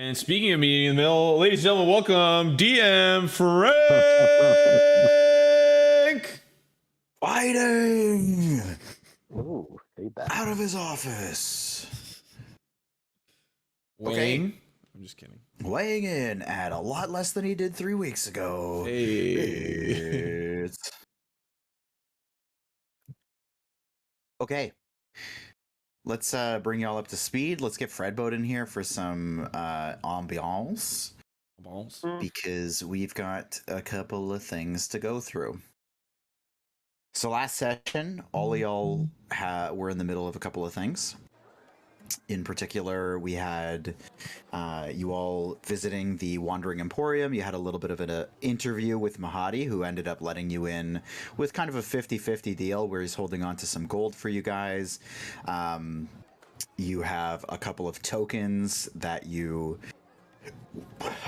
And speaking of meeting in the middle, ladies and gentlemen, welcome DM Phrank. Fighting Ooh, stay back. out of his office. Weighing. Okay. I'm just kidding. Weighing in at a lot less than he did 3 weeks ago. Hey. Okay. Let's bring y'all up to speed. Let's get Fredboat in here for some ambiance. Balls. Because we've got a couple of things to go through. So last session, all of y'all were in the middle of a couple of things. In particular, we had you all visiting the Wandering Emporium. You had a little bit of an interview with Mahadi, who ended up letting you in with kind of a 50-50 deal where he's holding on to some gold for you guys. You have a couple of tokens that you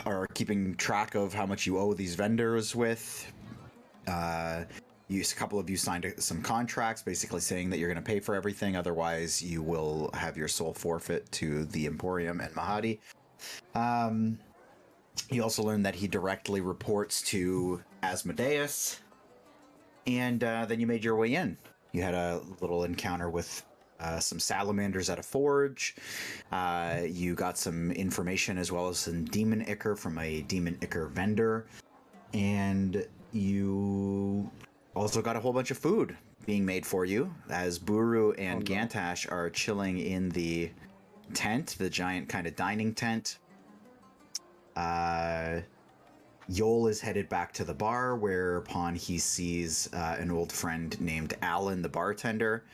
are keeping track of how much you owe these vendors with. A couple of you signed some contracts basically saying that you're going to pay for everything, otherwise you will have your soul forfeit to the Emporium and Mahadi. You also learned that he directly reports to Asmodeus, and then you made your way in. You had a little encounter with some salamanders at a forge. You got some information as well as some demon ichor from a demon ichor vendor, and you also got a whole bunch of food being made for you as Buru and Gantash are chilling in the tent, the giant kind of dining tent. Yol is headed back to the bar, whereupon he sees an old friend named Alan, the bartender.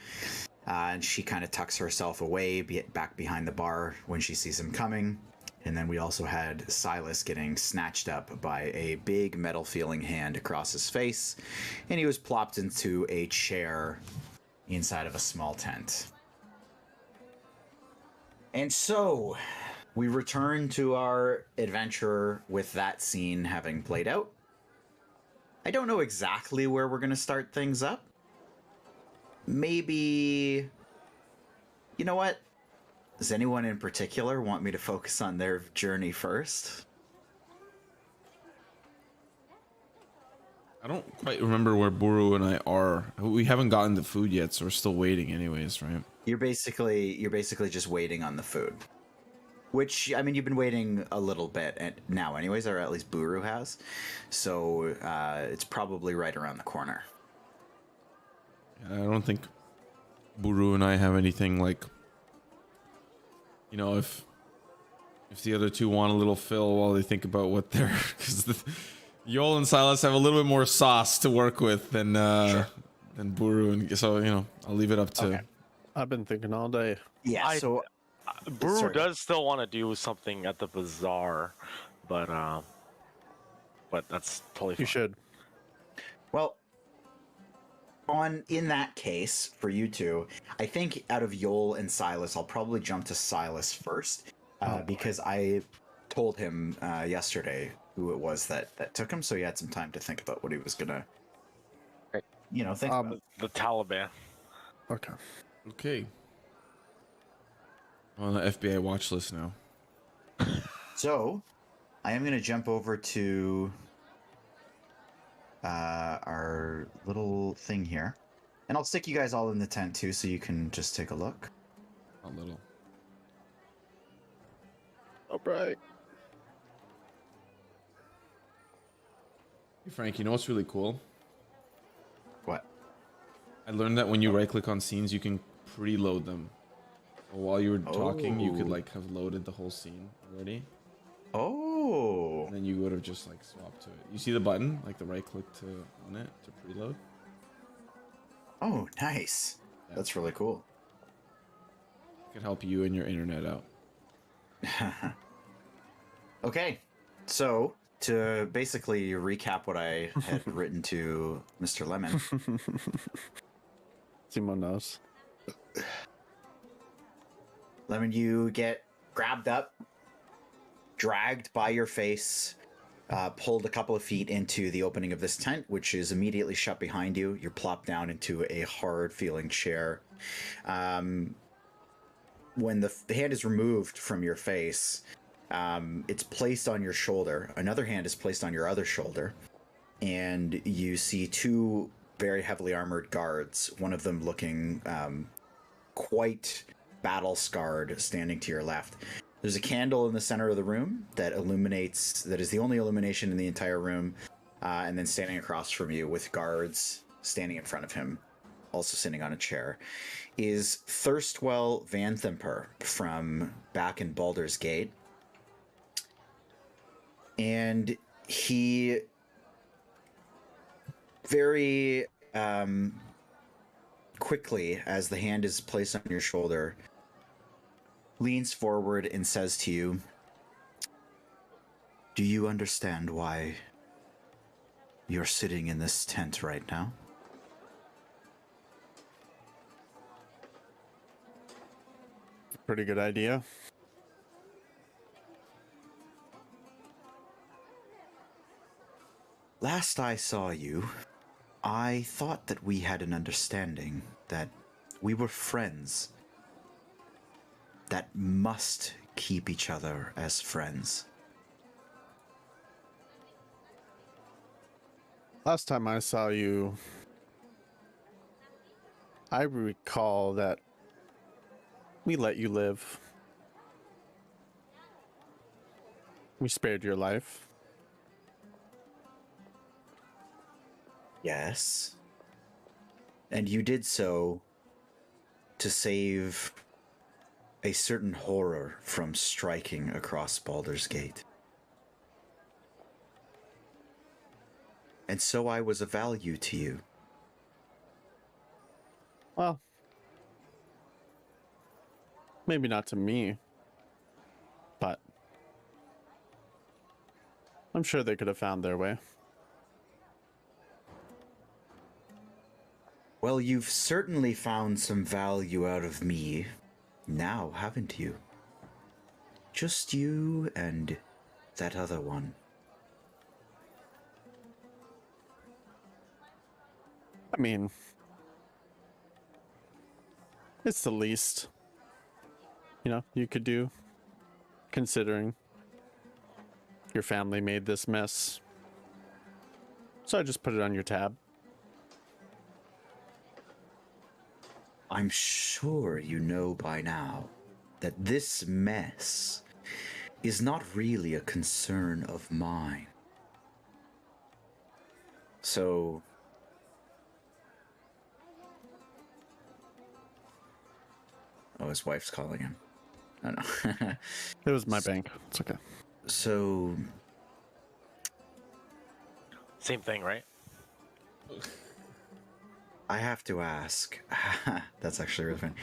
And she kind of tucks herself away, back behind the bar when she sees him coming. And then we also had Silas getting snatched up by a big metal-feeling hand across his face, and he was plopped into a chair inside of a small tent. And so, we return to our adventure with that scene having played out. I don't know exactly where we're going to start things up. Maybe... You know what? Does anyone in particular want me to focus on their journey first? I don't quite remember where Buru and I are. We haven't gotten the food yet, so we're still waiting anyways, right? You're basically just waiting on the food. Which, I mean, you've been waiting a little bit now anyways, or at least Buru has. So it's probably right around the corner. I don't think Buru and I have anything like... You know, if the other two want a little fill while they think about what they're... Because Yol and Silas have a little bit more sauce to work with than Buru, and so, you know, I'll leave it up to... Okay. I've been thinking all day. Yeah, Buru does still want to do something at the bazaar, but that's totally fine. You should. Well, in that case, for you two, I think out of Yol and Silas, I'll probably jump to Silas first, because I told him yesterday who it was that took him, so he had some time to think about what he was gonna, think about. The Taliban. Okay. Okay. On the FBI watch list now. So, I am gonna jump over to our little thing here, and I'll stick you guys all in the tent too, so you can just take a look. A little. All right. Hey Frank, you know what's really cool? What? I learned that when you right click on scenes, you can preload them. So while you were talking, you could like have loaded the whole scene already. Oh. And then you would have just like swapped to it. You see the button, like the right click on it to preload? Oh, nice. Yeah. That's really cool. It could help you and your internet out. Okay, so to basically recap what I had written to Mr. Lemon. Simon knows. Lemon, you get grabbed up, dragged by your face, pulled a couple of feet into the opening of this tent, which is immediately shut behind you. You're plopped down into a hard-feeling chair. When the hand is removed from your face, It's placed on your shoulder. Another hand is placed on your other shoulder, and you see two very heavily armored guards. One of them looking quite battle scarred, standing to your left. There's a candle in the center of the room that illuminates. That is the only illumination in the entire room. And then standing across from you, with guards standing in front of him, also sitting on a chair, is Thirstwell Van Thimper from back in Baldur's Gate. And he very quickly, as the hand is placed on your shoulder, leans forward and says to you, "Do you understand why you're sitting in this tent right now?" Pretty good idea. Last I saw you, I thought that we had an understanding, that we were friends, that must keep each other as friends. Last time I saw you, I recall that we let you live. We spared your life. Yes. And you did so to save a certain horror from striking across Baldur's Gate. And so I was of value to you. Well, maybe not to me, but I'm sure they could have found their way. Well, you've certainly found some value out of me now, haven't you? Just you and that other one. I mean, it's the least, you could do, considering your family made this mess. So I just put it on your tab. I'm sure you know by now that this mess is not really a concern of mine. So, oh, his wife's calling him. Oh no. It was my bank. It's okay. So, Same thing, right? I have to ask. That's actually really funny.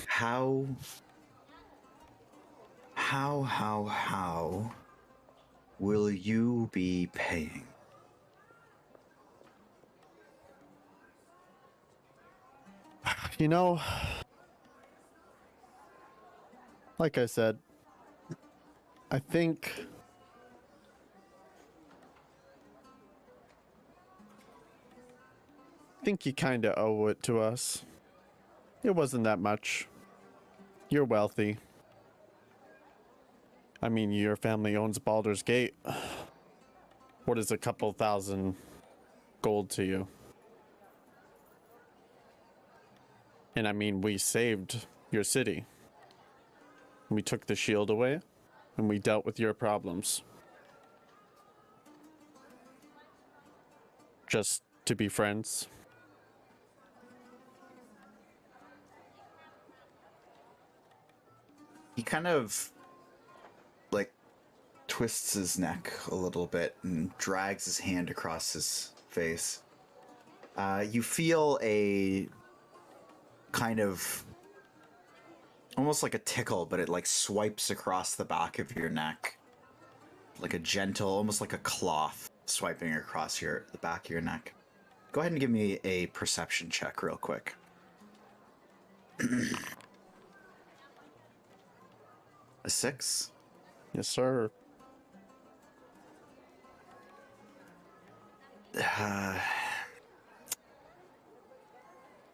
How will you be paying? Like I said, I think you kind of owe it to us. It wasn't that much. You're wealthy. I mean, your family owns Baldur's Gate. What is a couple thousand gold to you? And I mean, we saved your city. We took the shield away, and we dealt with your problems. Just to be friends. He kind of like twists his neck a little bit and drags his hand across his face. You feel a kind of almost like a tickle, but it like swipes across the back of your neck, like a gentle, almost like a cloth swiping across the back of your neck. Go ahead and give me a perception check real quick. A 6? Yes, sir.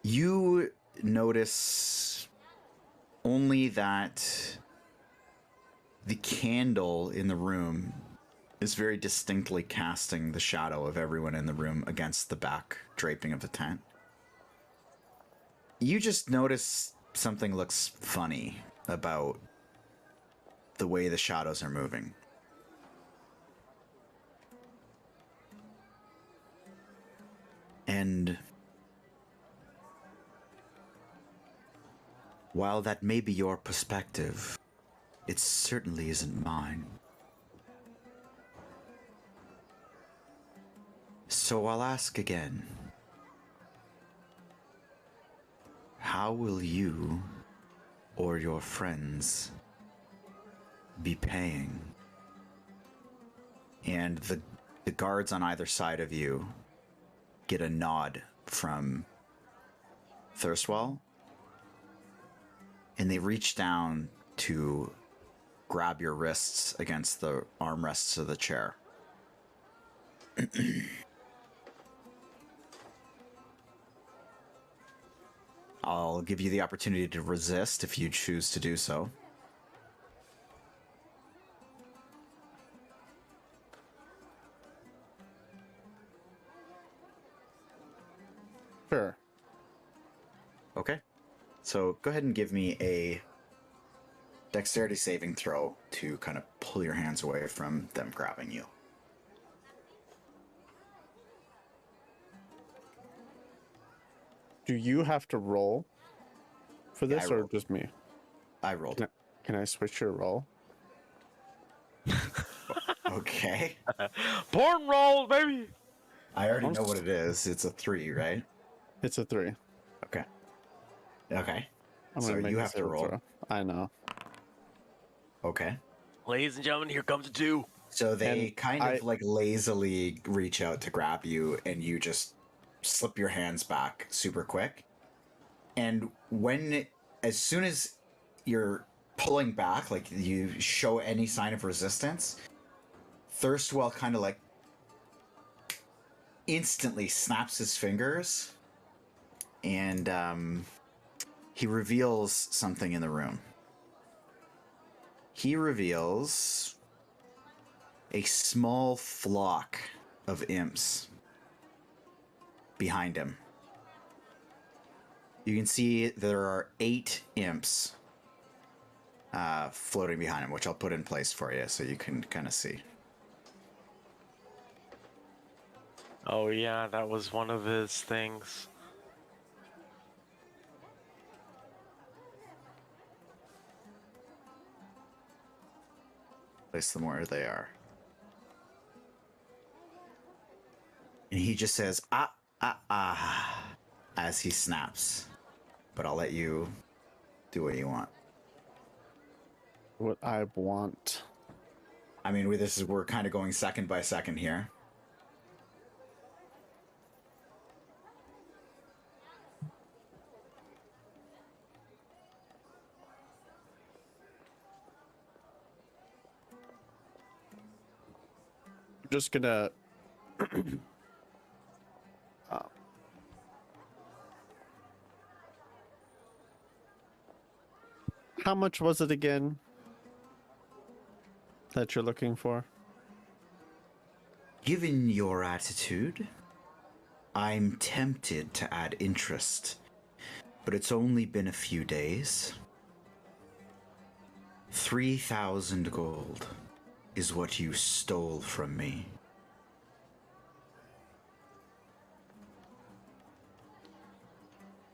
You notice only that the candle in the room is very distinctly casting the shadow of everyone in the room against the back draping of the tent. You just notice something looks funny about the way the shadows are moving. And while that may be your perspective, it certainly isn't mine. So I'll ask again. How will you or your friends be paying? And the guards on either side of you get a nod from Thirstwell, and they reach down to grab your wrists against the armrests of the chair. I'll give you the opportunity to resist if you choose to do so. Sure. Okay. So go ahead and give me a dexterity saving throw to kind of pull your hands away from them grabbing you. Do you have to roll for Yeah, this I or rolled. just me? I rolled. Can I switch your roll? Okay. Porn rolls, baby. I already know what it is. It's a 3, right? It's a 3. Okay. Okay. I'm So gonna make you a have to saving roll. throw. I know. Okay. Ladies and gentlemen, here comes a 2. So they And kind of like lazily reach out to grab you, and you just slip your hands back super quick. And as soon as you're pulling back, like you show any sign of resistance, Thirstwell kind of like instantly snaps his fingers, and he reveals something in the room. He reveals a small flock of imps behind him. You can see there are 8 imps floating behind him, which I'll put in place for you so you can kind of see. Oh yeah, that was one of his things. Place them where they are. And he just says, as he snaps. But I'll let you do what you want. What I want. I mean, we're kind of going second by second here. I'm just gonna. How much was it again that you're looking for? Given your attitude, I'm tempted to add interest, but it's only been a few days. 3,000 gold is what you stole from me.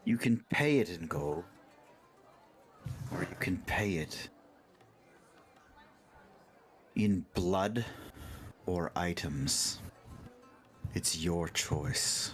You can pay it in gold, or you can pay it in blood or items. It's your choice.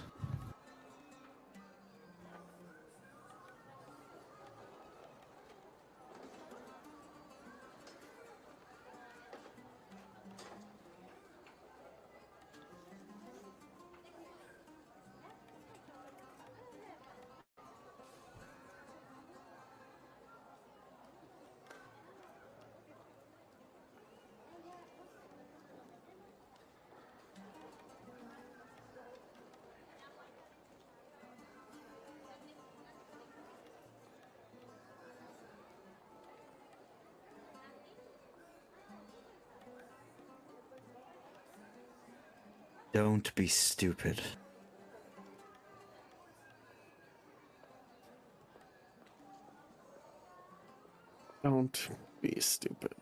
Don't be stupid. Don't be stupid.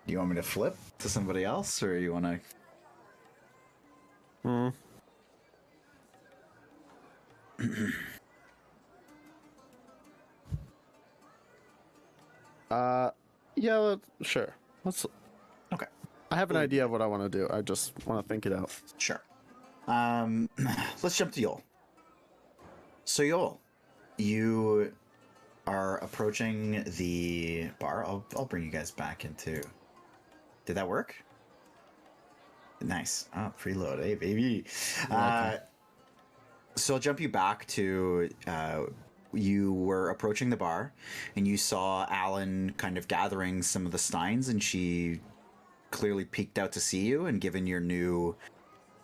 Do you want me to flip to somebody else, or you want to? Hmm. Yeah, sure. Let's. Okay, I have an idea of what I want to do. I just want to think it out. sure. Let's jump to Yol. So Yol, you are approaching the bar. I'll bring you guys back into. Did that work? Nice. Oh, preload, hey baby. So I'll jump you back to you were approaching the bar, and you saw Alan kind of gathering some of the steins, and she clearly peeked out to see you. And given your new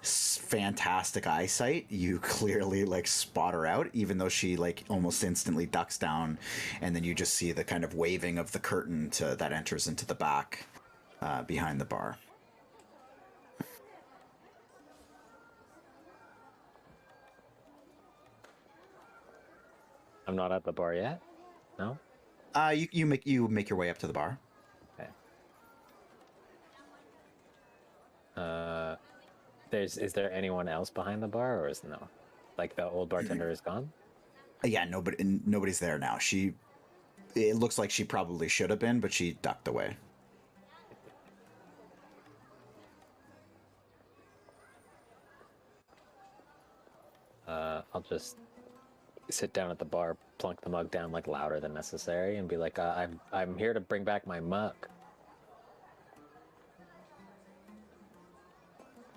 fantastic eyesight, you clearly like spot her out, even though she like almost instantly ducks down, and then you just see the kind of waving of the curtain that enters into the back behind the bar. I'm not at the bar yet. No. You make your way up to the bar. Okay. Is there anyone else behind the bar, or is no? Like the old bartender is gone? Yeah, nobody's there now. It looks like she probably should have been, but she ducked away. I'll just sit down at the bar, plunk the mug down like louder than necessary, and be like, I'm here to bring back my mug.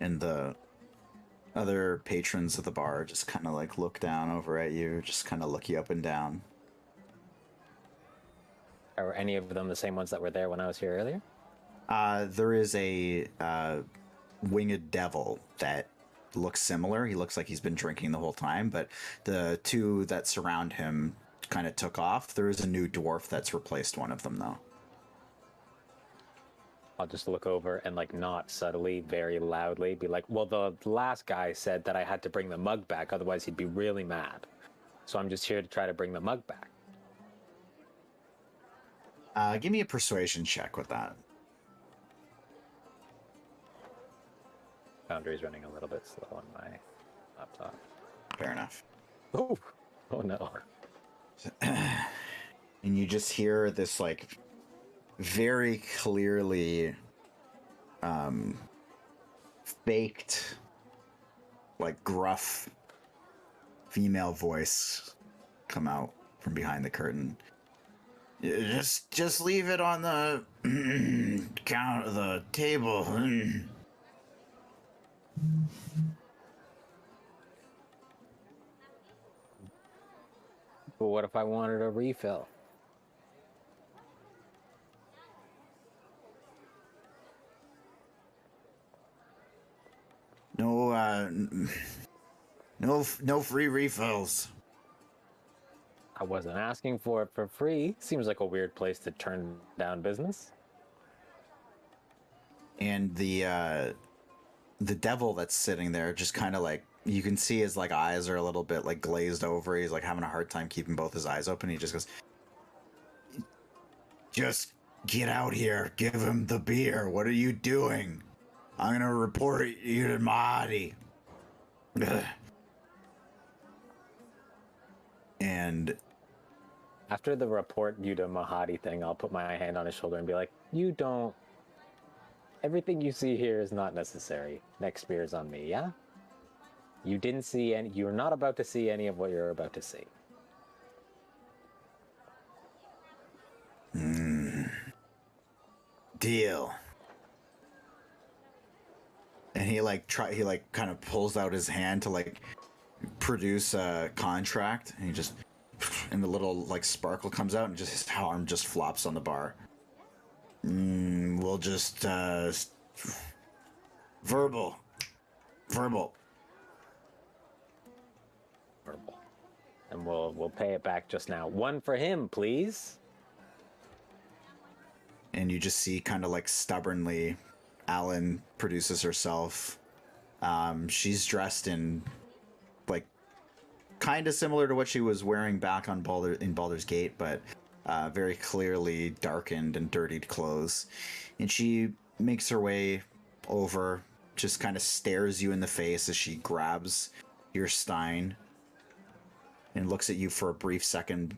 And the other patrons of the bar just kind of like look down over at you, just kind of look you up and down. Are any of them the same ones that were there when I was here earlier? There is a winged devil that looks similar. He looks like he's been drinking the whole time, but the two that surround him kind of took off. There is a new dwarf that's replaced one of them, though. I'll just look over and, like, not subtly, very loudly, be like, well, the last guy said that I had to bring the mug back, otherwise he'd be really mad. So I'm just here to try to bring the mug back. Give me a persuasion check with that. Foundry's running a little bit slow on my laptop. Fair enough. Oh no. And you just hear this like very clearly faked, like gruff female voice come out from behind the curtain. Just leave it on the count of the table. But what if I wanted a refill? No free refills. I wasn't asking for it for free. Seems like a weird place to turn down business. And the devil that's sitting there just kind of like, you can see his like eyes are a little bit like glazed over. He's like having a hard time keeping both his eyes open. He just goes, just get out here. Give him the beer. What are you doing? I'm gonna report you to Mahdi. And After the report you to Mahadi thing, I'll put my hand on his shoulder and be like, everything you see here is not necessary. Next beer is on me, yeah? You're not about to see any of what you're about to see. Deal. And he kind of pulls out his hand to like produce a contract, and and the little like sparkle comes out, and just his arm just flops on the bar. We'll just verbal. Verbal. And we'll pay it back just now. One for him, please. and you just see kind of like stubbornly Alan produces herself. She's dressed in like kind of similar to what she was wearing back on Baldur's Gate, but very clearly darkened and dirtied clothes. And she makes her way over, just kind of stares you in the face as she grabs your stein and looks at you for a brief second.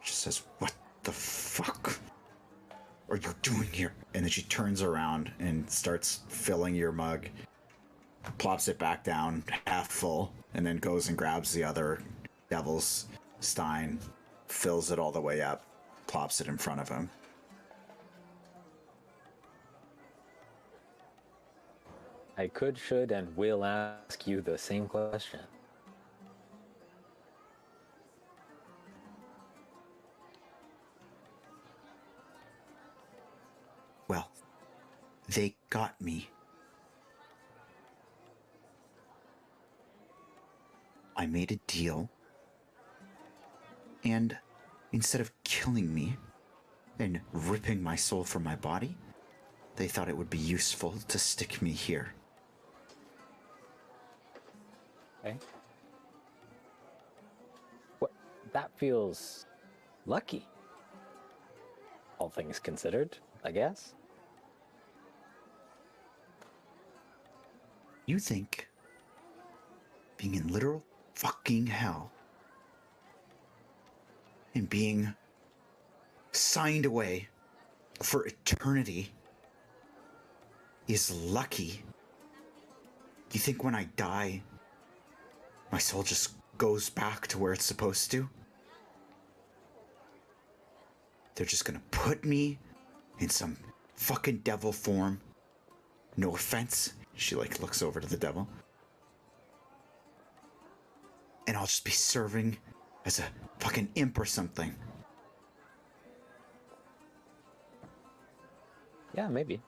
She says, "What the fuck are you doing here?" And then she turns around and starts filling your mug, plops it back down half full, and then goes and grabs the other devil's stein, fills it all the way up, plops it in front of him. I could, should, and will ask you the same question. Well, they got me. I made a deal, and instead of killing me and ripping my soul from my body, they thought it would be useful to stick me here. Okay. What? That feels lucky. All things considered, I guess. You think being in literal fucking hell and being signed away for eternity is lucky? You think when I die, my soul just goes back to where it's supposed to? They're just gonna put me in some fucking devil form. No offense. She like looks over to the devil. And I'll just be serving as a fucking imp or something. Yeah, maybe.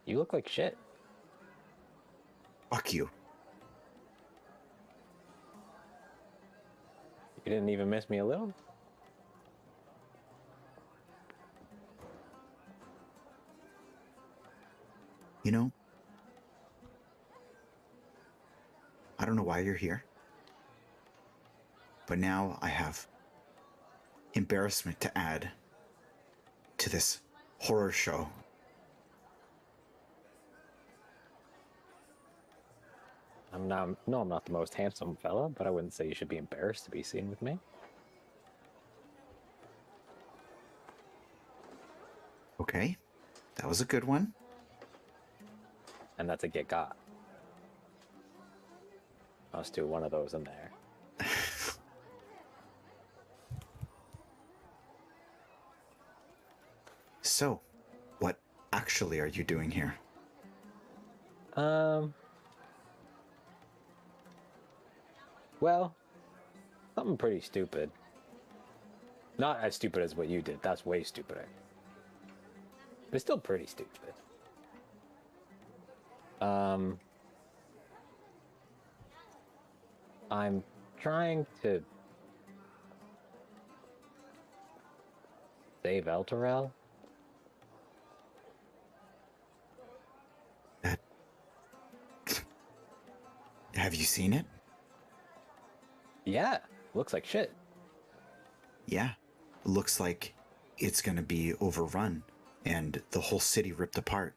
You look like shit. Fuck you. You didn't even miss me a little? You know, I don't know why you're here, but now I have embarrassment to add to this horror show. I'm not the most handsome fella, but I wouldn't say you should be embarrassed to be seen with me. Okay, that was a good one. And that's a get got. I'll do one of those in there. So, what actually are you doing here? Well, something pretty stupid. Not as stupid as what you did. That's way stupider. But still pretty stupid. I'm trying to save Elturel. Have you seen it? Yeah, looks like shit. Yeah, looks like it's gonna be overrun and the whole city ripped apart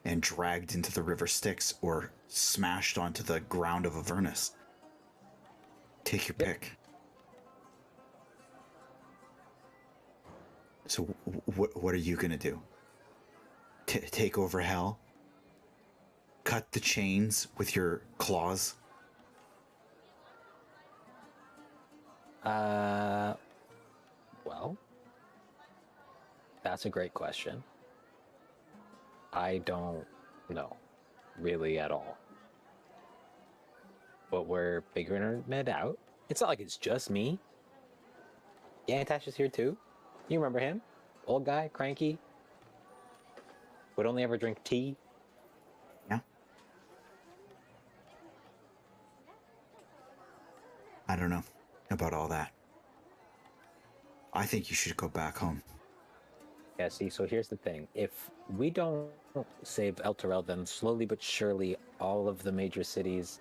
and dragged into the river Styx or smashed onto the ground of Avernus. Take your pick. So what are you gonna do? Take over hell? Cut the chains with your claws? Well, that's a great question. I don't know, really at all. But we're figuring it out. It's not like it's just me. Yantash is here too. You remember him? Old guy, cranky. Would only ever drink tea. Yeah. I don't know about all that. I think you should go back home. Yeah, see, so here's the thing. If we don't save El Terrell, then slowly but surely all of the major cities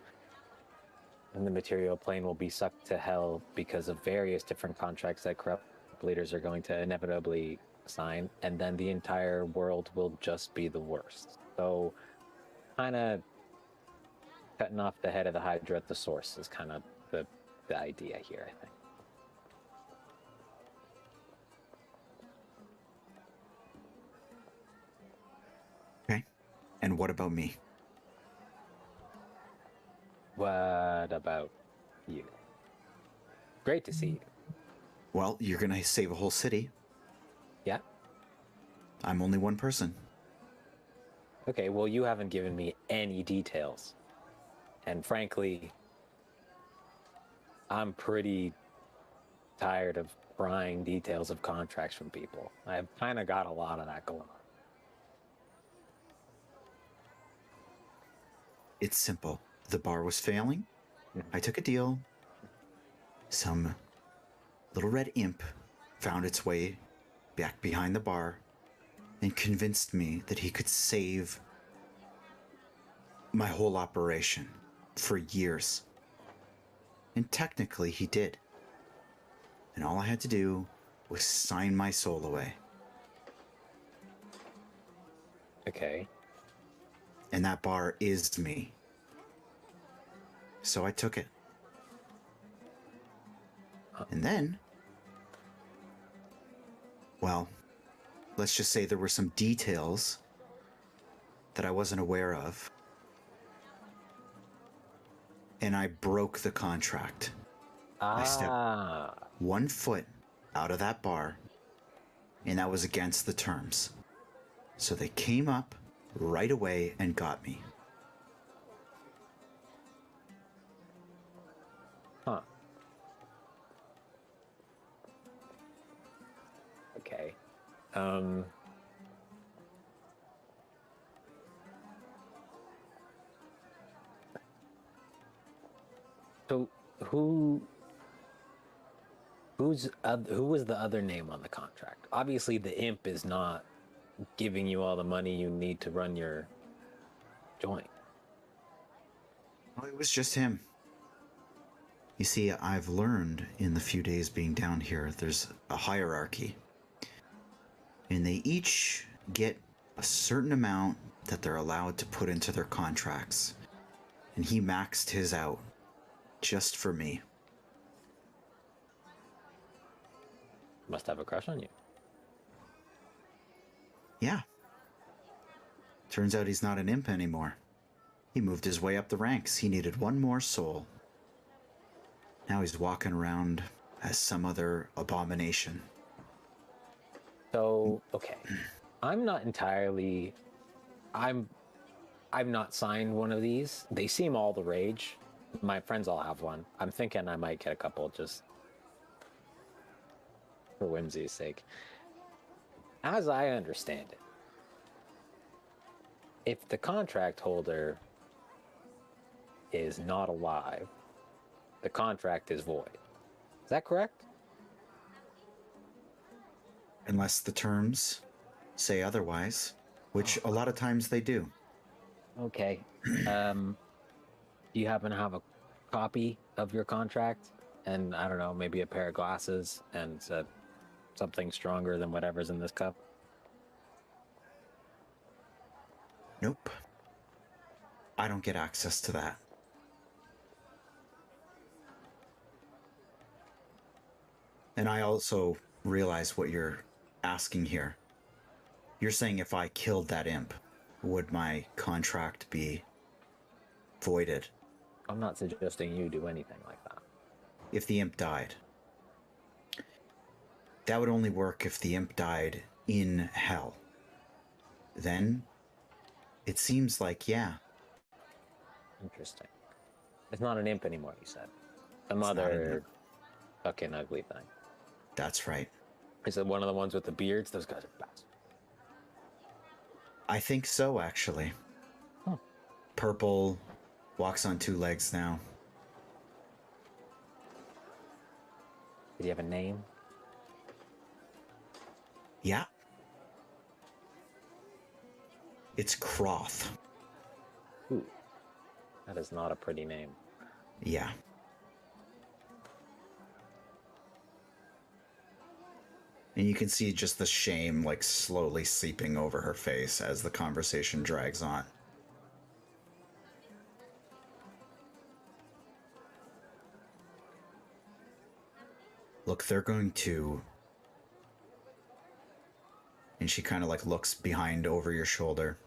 in the material plane will be sucked to hell because of various different contracts that corrupt leaders are going to inevitably sign, and then the entire world will just be the worst. So, kind of cutting off the head of the Hydra at the source is kind of the idea here, I think. Okay. And what about me? What about you? Great to see you. Well, you're going to save a whole city. Yeah? I'm only one person. Okay, well, you haven't given me any details. And frankly, I'm pretty tired of prying details of contracts from people. I've kind of got a lot of that going on. It's simple. The bar was failing. I took a deal. Some little red imp found its way back behind the bar and convinced me that he could save my whole operation for years. And technically he did. And all I had to do was sign my soul away. Okay. And that bar is me. So I took it. And then, well, let's just say there were some details that I wasn't aware of. And I broke the contract. I stepped 1 foot out of that bar, and that was against the terms. So they came up right away and got me. Huh. Okay. So who was the other name on the contract? Obviously, the imp is not giving you all the money you need to run your joint. Well, it was just him. You see, I've learned in the few days being down here, there's a hierarchy. And they each get a certain amount that they're allowed to put into their contracts. And he maxed his out just for me. Must have a crush on you. Yeah. Turns out he's not an imp anymore. He moved his way up the ranks. He needed one more soul. Now he's walking around as some other abomination. So, okay. I'm not entirely... I've not signed one of these. They seem all the rage. My friends all have one. I'm thinking I might get a couple just for whimsy's sake. As I understand it, if the contract holder is not alive, the contract is void. Is that correct? Unless the terms say otherwise, which a lot of times they do. Okay. Do you happen to have a copy of your contract? And I don't know, maybe a pair of glasses and something stronger than whatever's in this cup? Nope. I don't get access to that. And I also realize what you're asking here. You're saying if I killed that imp, would my contract be voided? I'm not suggesting you do anything like that. If the imp died. That would only work if the imp died in hell. Then, it seems like, yeah. Interesting. It's not an imp anymore, you said. Some It's not an other imp. fucking ugly thing. That's right. Is it one of the ones with the beards? Those guys are bastards. I think so, actually. Huh. Purple, walks on 2 legs now. Did he have a name? It's Croth. Ooh, that is not a pretty name. Yeah. And you can see just the shame like slowly seeping over her face as the conversation drags on. Look, they're going to... And she kind of like looks behind over your shoulder.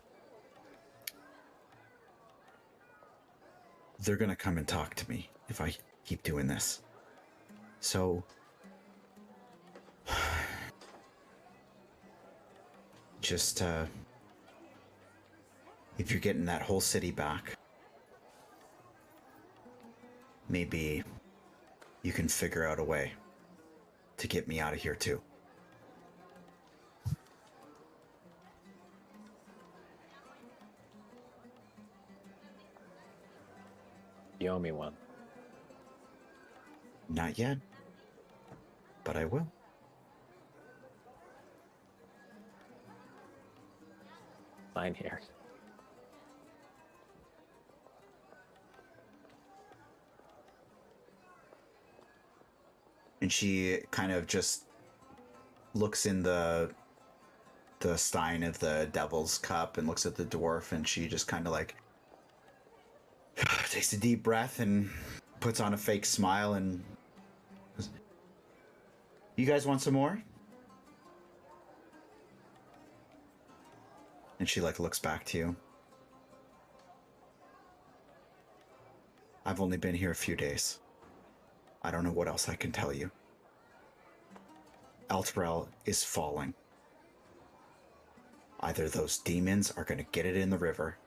They're gonna come and talk to me if I keep doing this. So... Just, if you're getting that whole city back, maybe you can figure out a way to get me out of here too. You owe me one. Not yet, but I will. Sign here. And she kind of just looks in the stein of the devil's cup and looks at the dwarf, and she just kind of like takes a deep breath and puts on a fake smile and goes, "You guys want some more?" And she like looks back to you. I've only been here a few days. I don't know what else I can tell you. Elturel is falling. Either those demons are going to get it in the river,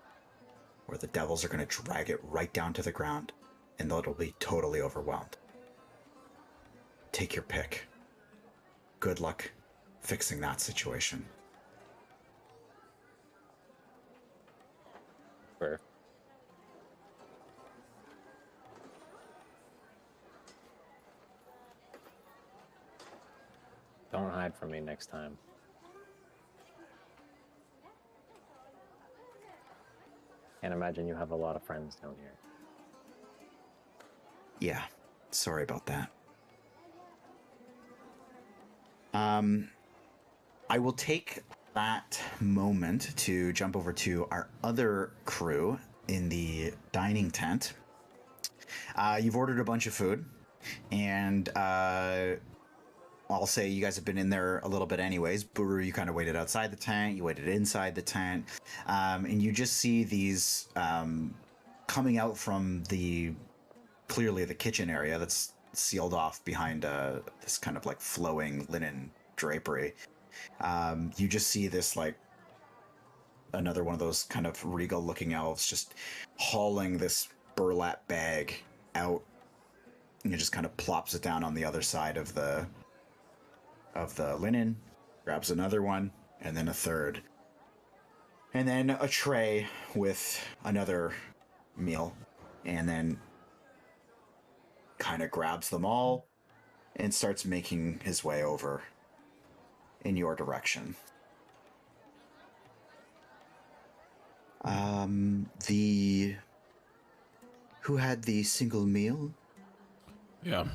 or the devils are going to drag it right down to the ground, and it'll be totally overwhelmed. Take your pick. Good luck fixing that situation. Fair. Don't hide from me next time. Can't imagine you have a lot of friends down here. Yeah, sorry about that. I will take that moment to jump over to our other crew in the dining tent. You've ordered a bunch of food, and I'll say you guys have been in there a little bit anyways. Buru, you kind of waited outside the tent, you waited inside the tent, and you just see these coming out from clearly the kitchen area that's sealed off behind this kind of like flowing linen drapery. You just see this like another one of those kind of regal looking elves just hauling this burlap bag out, and it just kind of plops it down on the other side of the linen, grabs another one, and then a third, and then a tray with another meal, and then kind of grabs them all and starts making his way over in your direction. Who had the single meal? Yeah.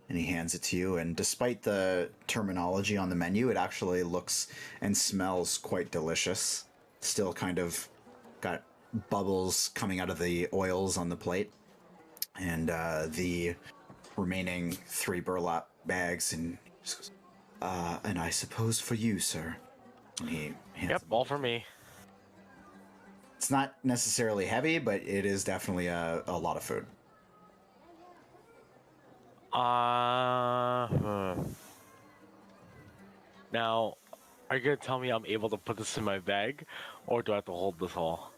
And he hands it to you, and despite the terminology on the menu, it actually looks and smells quite delicious. Still kind of got bubbles coming out of the oils on the plate. And the remaining 3 burlap bags, and he just goes, and I suppose for you, sir. And he hands Yep, them. all for me. It's not necessarily heavy, but it is definitely a lot of food. Now, are you gonna tell me I'm able to put this in my bag, or do I have to hold this all?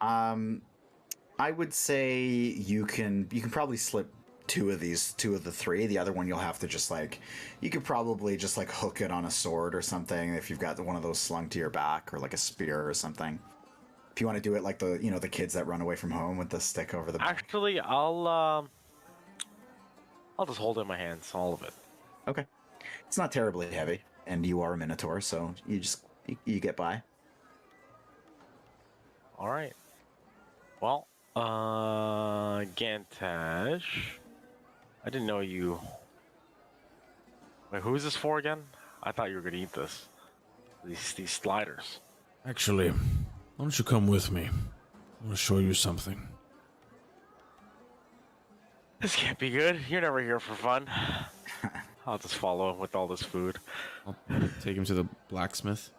I would say you can probably slip 2 of the 3. The other one you'll have to just like, you could probably just like hook it on a sword or something if you've got one of those slung to your back, or like a spear or something. If you want to do it like the kids that run away from home with the stick over the back. Actually, I'll just hold it in my hands, all of it. Okay. It's not terribly heavy, and you are a minotaur, so you just You get by. All right. Well, Gantash. I didn't know you. Wait, who is this for again? I thought you were gonna eat this. These sliders. Actually, why don't you come with me? I want to show you something. This can't be good. You're never here for fun. I'll just follow him with all this food. I'll take him to the blacksmith.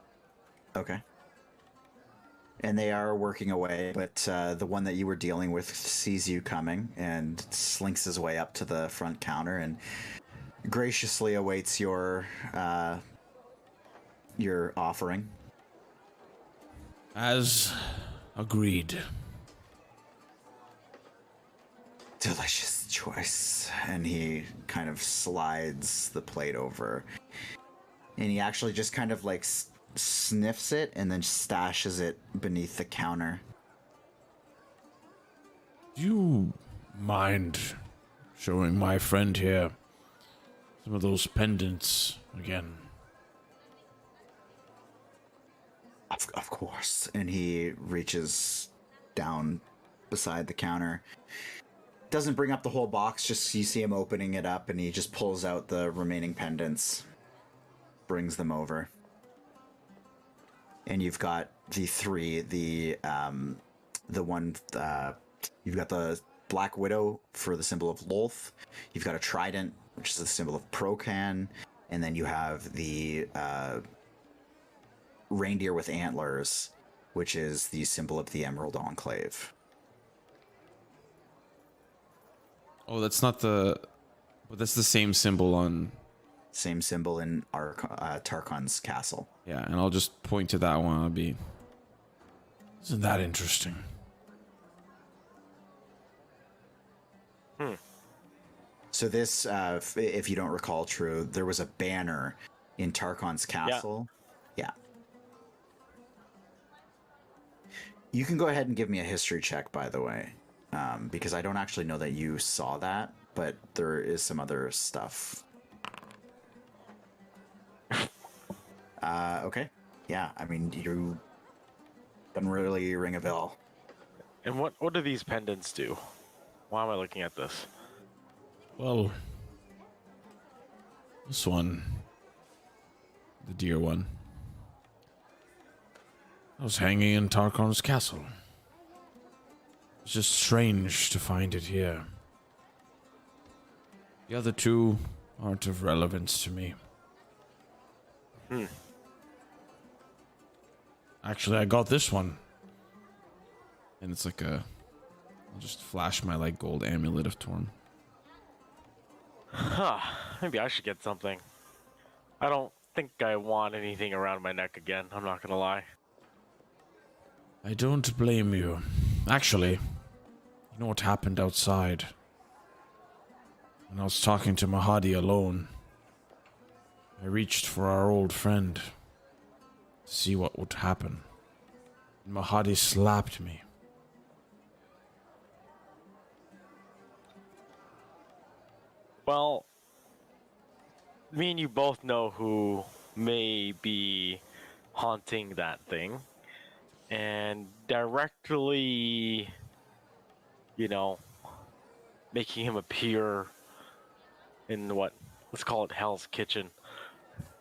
Okay. And they are working away, but the one that you were dealing with sees you coming and slinks his way up to the front counter and graciously awaits your offering. As agreed. Delicious choice. And he kind of slides the plate over. And he actually just kind of like sniffs it and then stashes it beneath the counter. Do you mind showing my friend here some of those pendants again? Of course. And he reaches down beside the counter. Doesn't bring up the whole box, just you see him opening it up and he just pulls out the remaining pendants. Brings them over. And you've got the three, the one, you've got the Black Widow for the symbol of Lolth. You've got a trident, which is the symbol of Procan. And then you have the reindeer with antlers, which is the symbol of the Emerald Enclave. Oh, that's not the... But that's the same symbol on... Same symbol in Tarkon's castle. Yeah, and I'll just point to that one. I'll be... Isn't that interesting? So this, if you don't recall, True, there was a banner in Tarkon's castle. Yeah. You can go ahead and give me a history check, by the way, because I don't actually know that you saw that, but there is some other stuff. Okay. Yeah, I mean, you doesn't really ring a bell. And what do these pendants do? Why am I looking at this? Well... This one... The deer one... I was hanging in Tarkon's castle. It's just strange to find it here. The other two aren't of relevance to me. Actually, I got this one. And it's like a... I'll just flash my, like, gold amulet of Torm. Huh. Maybe I should get something. I don't think I want anything around my neck again, I'm not gonna lie. I don't blame you. Actually, you know what happened outside? When I was talking to Mahadi alone, I reached for our old friend to see what would happen. And Mahadi slapped me. Well, me and you both know who may be haunting that thing. And directly, you know, making him appear in what, let's call it Hell's Kitchen.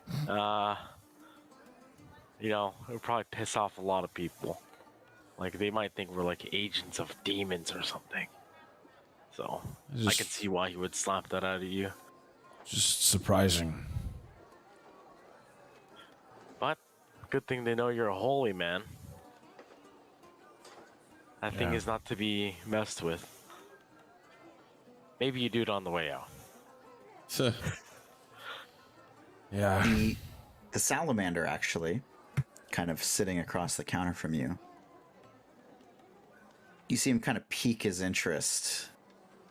You know, it would probably piss off a lot of people. Like, they might think we're like agents of demons or something. So, I can see why he would slap that out of you. Just surprising. But, good thing they know you're a holy man. That thing is not to be messed with. Maybe you do it on the way out. Yeah. The salamander, actually, kind of sitting across the counter from you. You see him kind of pique his interest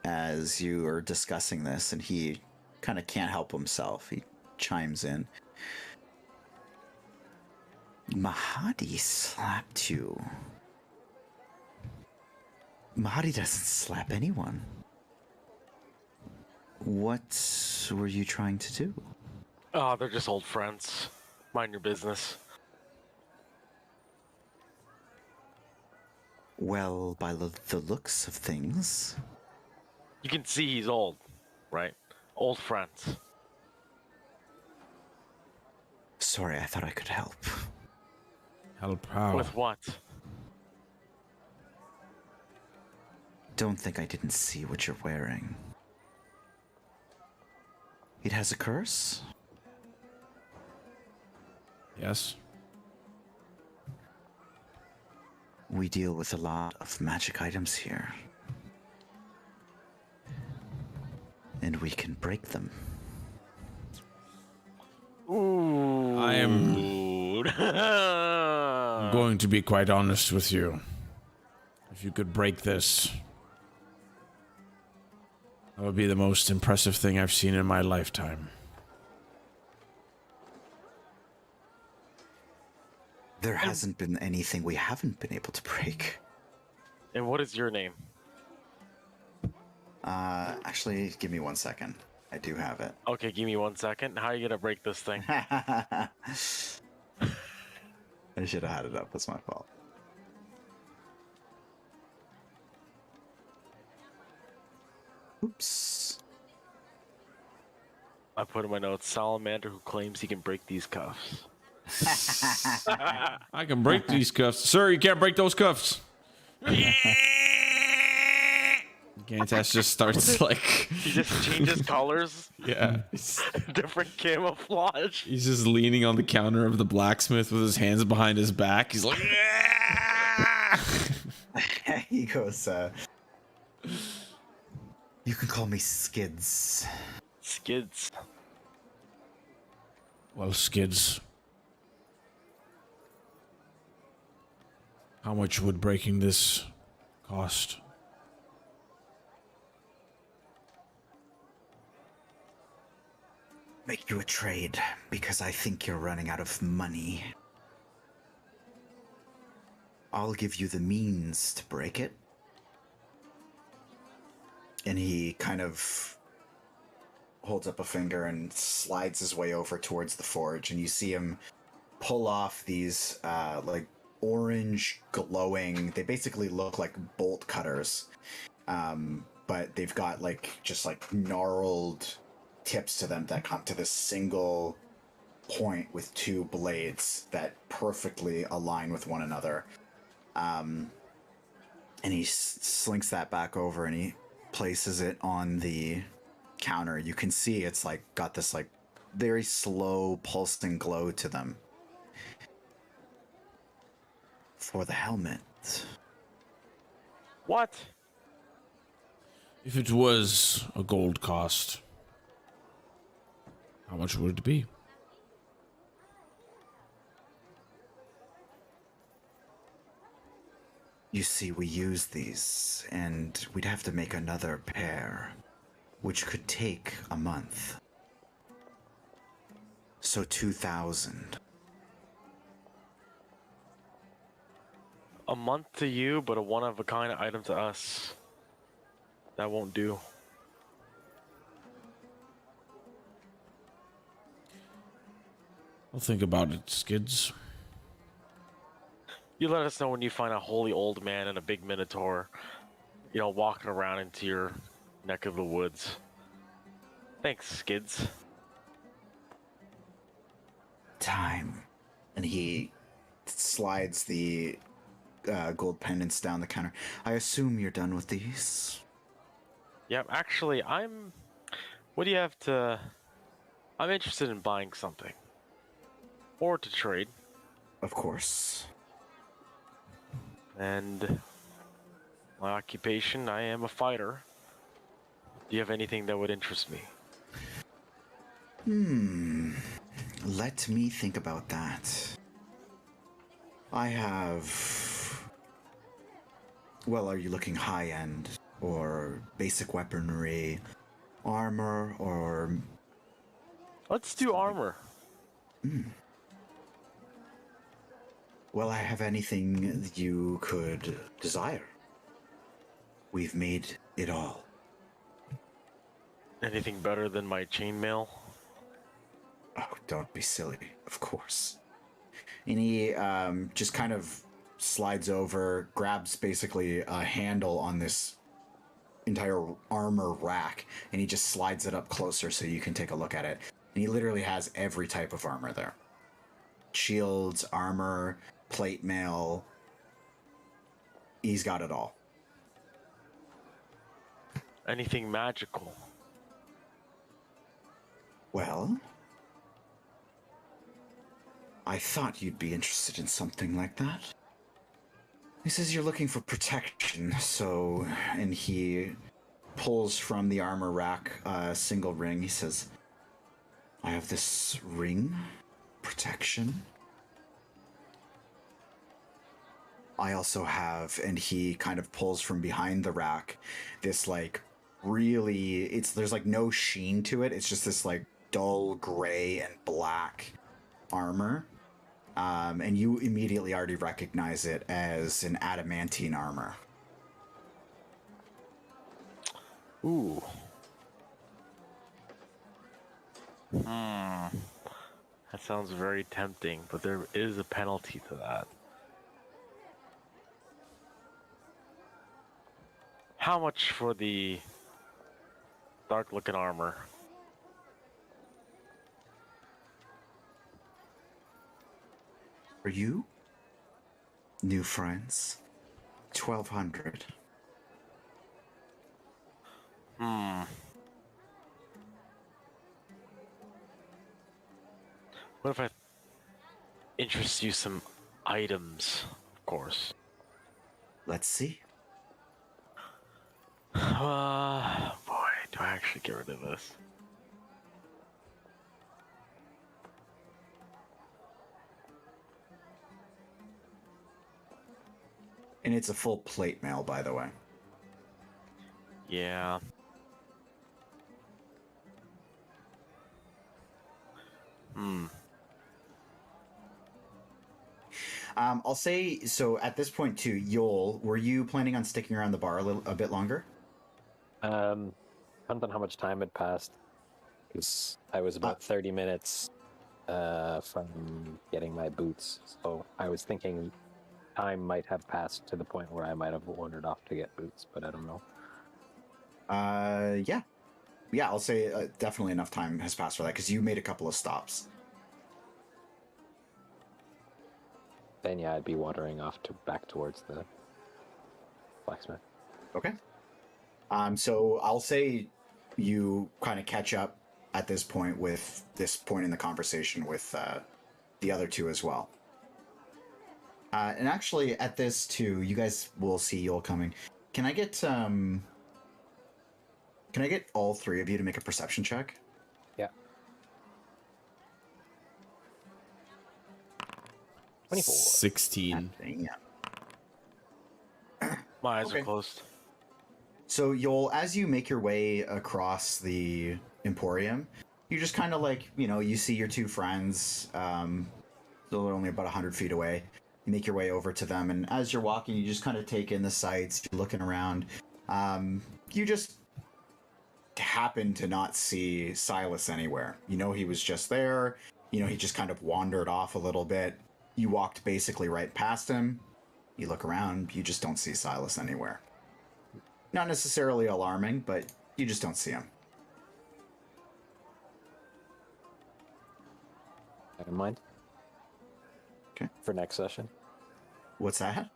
as you are discussing this, and he kind of can't help himself. He chimes in. Mahadi slapped you. Mahadi doesn't slap anyone. What were you trying to do? Oh, they're just old friends. Mind your business. Well, by the looks of things, You can see he's old, right? Old friends. sorry, I thought I could help. Help how? With what? Don't think I didn't see what you're wearing. It has a curse? Yes. We deal with a lot of magic items here. And we can break them. Ooh. I am going to be quite honest with you. If you could break this, that would be the most impressive thing I've seen in my lifetime. There hasn't been anything we haven't been able to break. And what is your name? Actually, give me 1 second. I do have it. Okay, give me 1 second. How are you gonna break this thing? I should have had it up. That's my fault. Oops. I put in my notes, salamander who claims he can break these cuffs. I can break these cuffs. Sir, you can't break those cuffs. Gantas just starts like... He just changes colors, Yeah. different camouflage. He's just leaning on the counter of the blacksmith with his hands behind his back. He's like... He goes, you can call me Skids. Skids. Well, Skids. How much would breaking this cost? Make you a trade, because I think you're running out of money. I'll give you the means to break it. And he kind of holds up a finger and slides his way over towards the forge, and you see him pull off these like orange glowing, they basically look like bolt cutters, but they've got like just like gnarled tips to them that come to this single point with two blades that perfectly align with one another. And he slinks that back over and he places it on the counter. You can see it's like got this like very slow pulsing glow to them. For the helmet. What? If it was a gold cost, how much would it be? You see, we use these, and we'd have to make another pair, which could take a month. So 2,000. A month to you, but a one-of-a-kind item to us. That won't do. I'll think about it, Skids. You let us know when you find a holy old man and a big minotaur, you know, walking around into your neck of the woods. Thanks, Skids. Time. And he slides the gold pendants down the counter. I assume you're done with these? Yep, actually, what do you have to... I'm interested in buying something. Or to trade. Of course. And my occupation, I am a fighter. Do you have anything that would interest me? Let me think about that. I have... Well, are you looking high-end? Or basic weaponry? Armor? Or... Let's do armor. Well, I have anything that you could desire. We've made it all. Anything better than my chainmail? Oh, don't be silly. Of course. And he just kind of slides over, grabs basically a handle on this entire armor rack, and he just slides it up closer so you can take a look at it. And he literally has every type of armor there. Shields, armor, plate mail. He's got it all. Anything magical? Well, I thought you'd be interested in something like that. He says you're looking for protection, so... And he pulls from the armor rack a single ring. He says, I have this ring. Protection. I also have, and he kind of pulls from behind the rack, this like really, there's like no sheen to it. It's just this like dull gray and black armor. And you immediately already recognize it as an adamantine armor. Ooh. That sounds very tempting, but there is a penalty to that. How much for the dark-looking armor? For you? New friends? 1,200. What if I interest you some items, of course? Let's see. Boy, do I actually get rid of this? And it's a full plate mail, by the way. Yeah. I'll say, so at this point too, Yol, were you planning on sticking around the bar a bit longer? Depends on how much time had passed. Because I was about 30 minutes from getting my boots. So I was thinking time might have passed to the point where I might have wandered off to get boots, but I don't know. Yeah. Yeah, I'll say definitely enough time has passed for that, because you made a couple of stops. Then yeah, I'd be wandering off back towards the blacksmith. Okay. So I'll say you kind of catch up at this point with this point in the conversation with the other two as well. And actually, at this too, you guys will see Yol coming. Can I get all three of you to make a perception check? Yeah. 24. 16. Yeah. My eyes Okay. are closed. So Yol, as you make your way across the Emporium, you just kind of like, you see your two friends. They're only about 100 feet away. You make your way over to them, and as you're walking, you just kind of take in the sights. You're looking around. You just happen to not see Silas anywhere. He was just there. He just kind of wandered off a little bit. You walked basically right past him. You look around. You just don't see Silas anywhere. Not necessarily alarming, but you just don't see him. Never mind. Okay. For next session. What's that?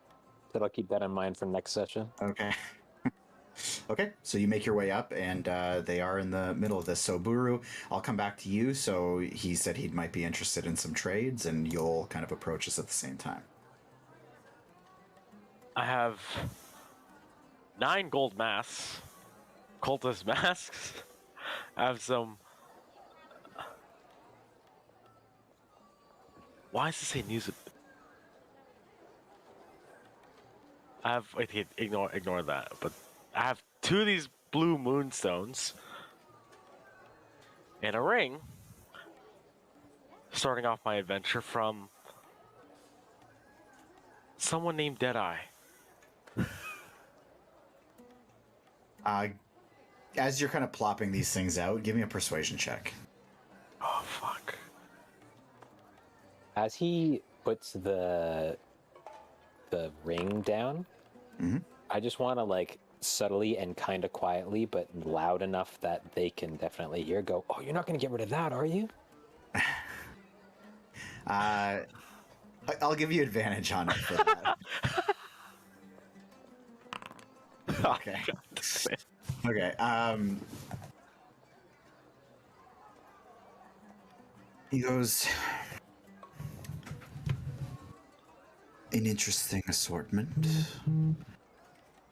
Said I'll keep that in mind for next session. Okay. Okay, so you make your way up, and they are in the middle of this. So, Buru, I'll come back to you. So he said he might be interested in some trades, and you'll kind of approach us at the same time. I have 9 gold masks, cultist masks. I have some. Why does it say news? I have. Wait, ignore that. But I have 2 of these blue moonstones and a ring. Starting off my adventure from someone named Deadeye. As you're kind of plopping these things out, give me a persuasion check. Oh fuck. As he puts the the ring down. Mhm. I just want to like subtly and kind of quietly, but loud enough that they can definitely hear. Go, oh, you're not going to get rid of that, are you? I'll give you advantage on it for that. Okay. Okay. He goes, an interesting assortment.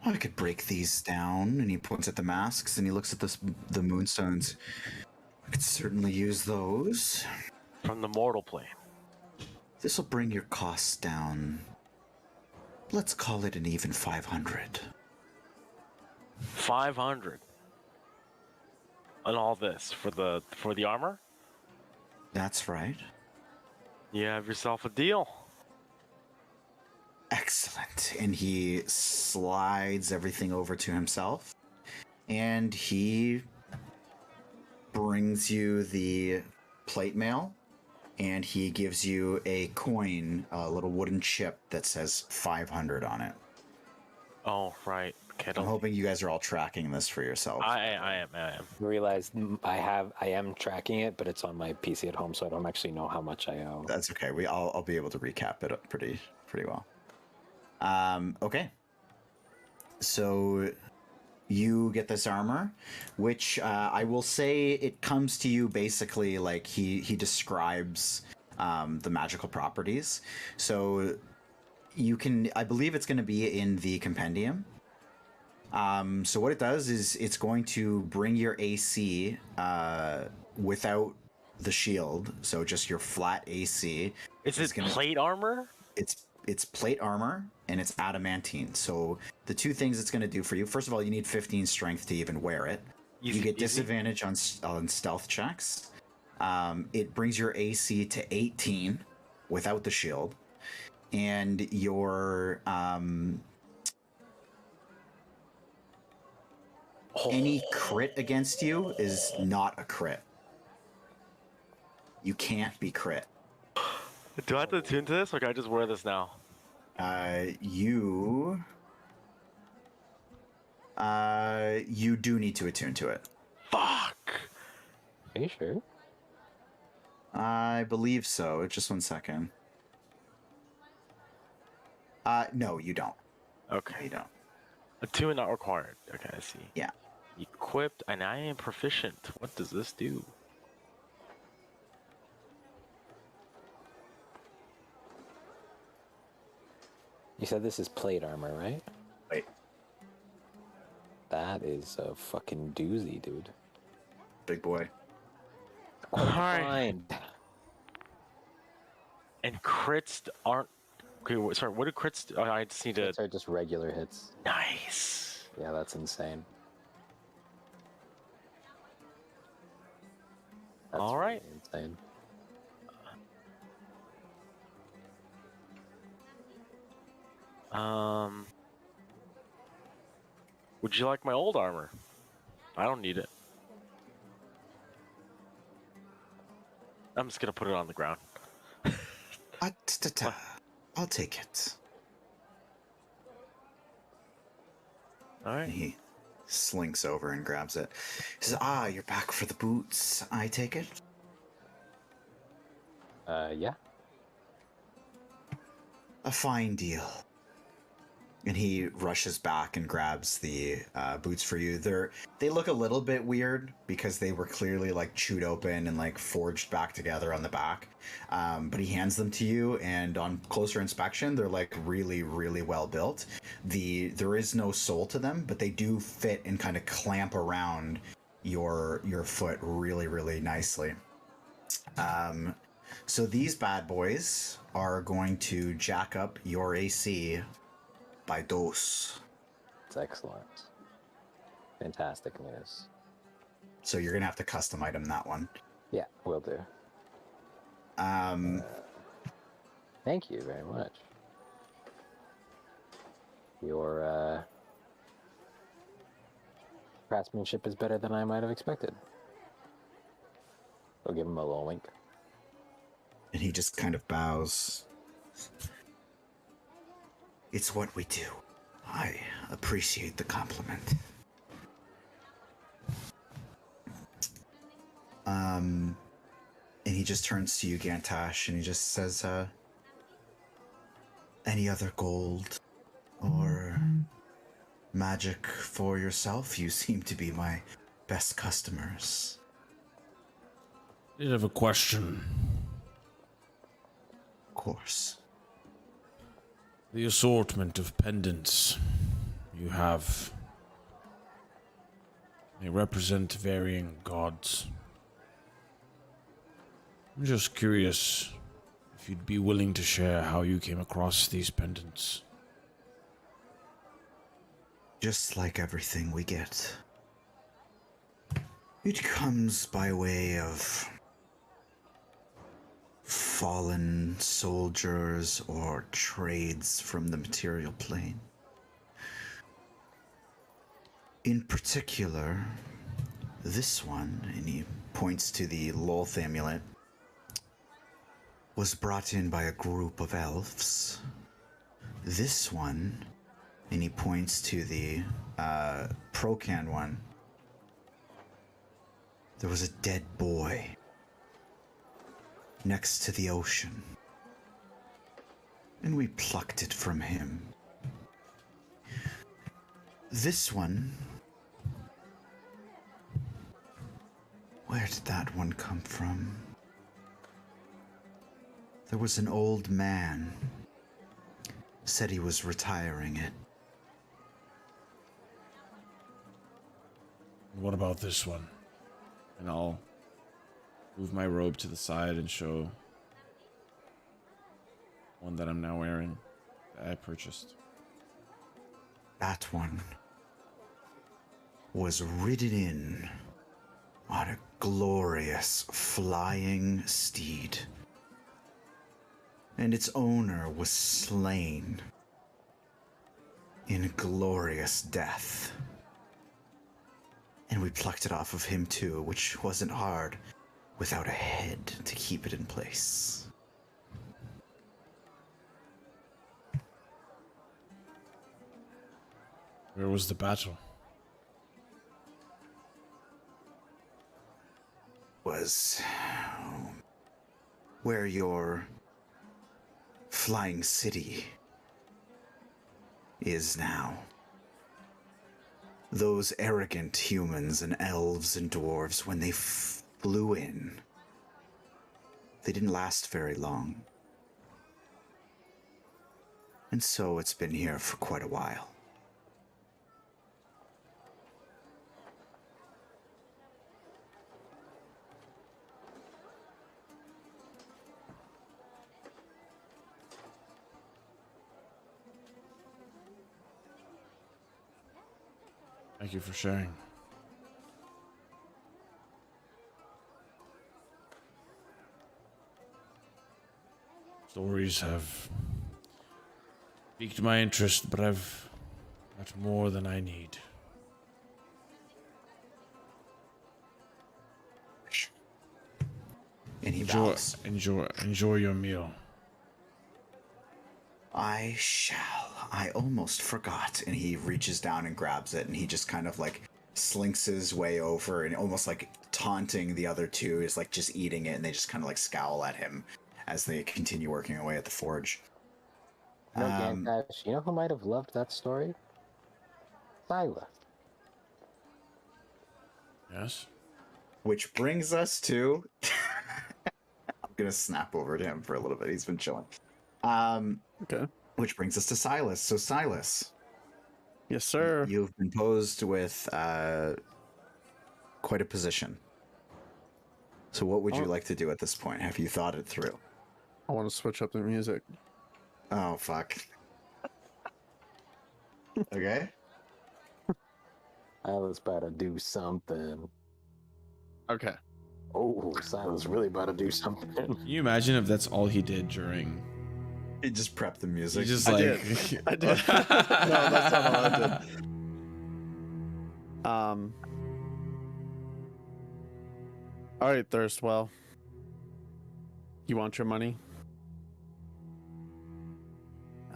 I could break these down. And he points at the masks and he looks at the moonstones. I could certainly use those. From the mortal plane. This will bring your costs down. Let's call it an even 500. 500. And all this for the armor? That's right. You have yourself a deal. Excellent. And he slides everything over to himself. And he brings you the plate mail. And he gives you a coin, a little wooden chip that says 500 on it. Oh, right. Okay, I'm hoping you guys are all tracking this for yourself. I am. Realize I am tracking it, but it's on my PC at home, so I don't actually know how much I owe. That's okay. I'll be able to recap it up pretty well. Okay. So you get this armor, which I will say it comes to you basically like he describes the magical properties. So you can, I believe it's going to be in the compendium. So what it does is it's going to bring your AC without the shield, so just your flat AC. Is it plate armor? It's plate armor and it's adamantine. So the two things it's going to do for you, first of all, you need 15 strength to even wear it. You get disadvantage on stealth checks. It brings your AC to 18 without the shield, and your any crit against you is not a crit. You can't be crit. Do I have to attune to this, or can I just wear this now? You do need to attune to it. Fuck. Are you sure? I believe so. Just 1 second. No, you don't. Okay. You don't. Attune not required. Okay, I see. Yeah. Equipped, and I am proficient. What does this do? You said this is plate armor, right? Wait. That is a fucking doozy, dude. Big boy. Oh, fine. And crits aren't. Okay, sorry. What do crits? Do? I just need to. Crits are just regular hits. Nice. Yeah, that's insane. That's all right. really insane. Would you like my old armor? I don't need it. I'm just gonna put it on the ground. I'll take it. All right. He slinks over and grabs it. He says, you're back for the boots, I take it? Yeah. A fine deal. And he rushes back and grabs the boots for you. They look a little bit weird because they were clearly like chewed open and like forged back together on the back. But he hands them to you, and on closer inspection, they're like really, really well built. There is no sole to them, but they do fit and kind of clamp around your foot really, really nicely. So these bad boys are going to jack up your AC by dos. It's excellent. Fantastic news. So you're gonna have to custom item that one. Yeah, will do. Thank you very much. Your craftsmanship is better than I might have expected. I'll give him a little wink. And he just kind of bows. It's what we do. I appreciate the compliment. And he just turns to you, Gantash, and he just says, any other gold or magic for yourself? You seem to be my best customers. I did have a question. Of course. The assortment of pendants you have, they represent varying gods. I'm just curious if you'd be willing to share how you came across these pendants. Just like everything we get. It comes by way of fallen soldiers or trades from the material plane. In particular, this one, and he points to the Lolth amulet, was brought in by a group of elves. This one, and he points to the Procan one, there was a dead boy next to the ocean, and we plucked it from him. This one, where did that one come from? There was an old man, said he was retiring it. What about this one? And I'll move my robe to the side and show one that I'm now wearing that I purchased. That one was ridden in on a glorious flying steed, and its owner was slain in glorious death. And we plucked it off of him too, which wasn't hard without a head to keep it in place. Where was the battle? Was where your flying city is now. Those arrogant humans and elves and dwarves, when they flew in, they didn't last very long. And so it's been here for quite a while. Thank you for sharing. Stories have piqued my interest, but I've got more than I need. And he bows. Enjoy your meal. I shall. I almost forgot. And he reaches down and grabs it, and he just kind of like slinks his way over and almost like taunting the other two, is like just eating it, and they just kind of like scowl at him as they continue working away at the forge. You know, Gantash, you know who might have loved that story? Silas. Yes? Which brings us to... I'm going to snap over to him for a little bit. He's been chilling. Okay. Which brings us to Silas. So Silas, Yes, sir. you've been posed with quite a position. So what would you like to do at this point? Have you thought it through? I want to switch up the music. Oh, fuck. Okay. Silas about to do something. Okay. Oh, Silas really about to do something. Can you imagine if that's all he did during... He just prepped the He music. just I like... did. I did. No, that's not all I did. All right, Thirstwell. You want your money?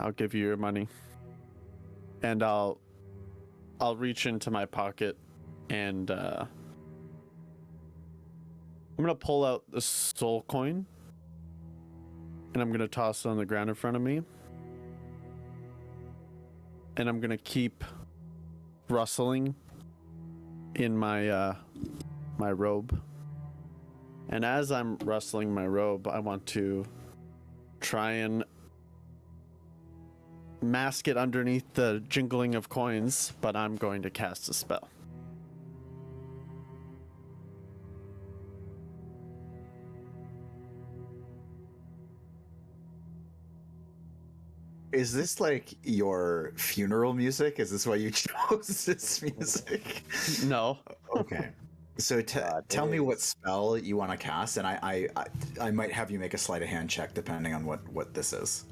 I'll give you your money. And I'll reach into my pocket and I'm gonna pull out the soul coin and I'm gonna toss it on the ground in front of me. And I'm gonna keep rustling in my my robe. And as I'm rustling my robe, I want to try and mask it underneath the jingling of coins, but I'm going to cast a spell. Is this like your funeral music? Is this why you chose this music? No. Okay. So tell me what spell you want to cast, and I might have you make a sleight of hand check depending on what this is.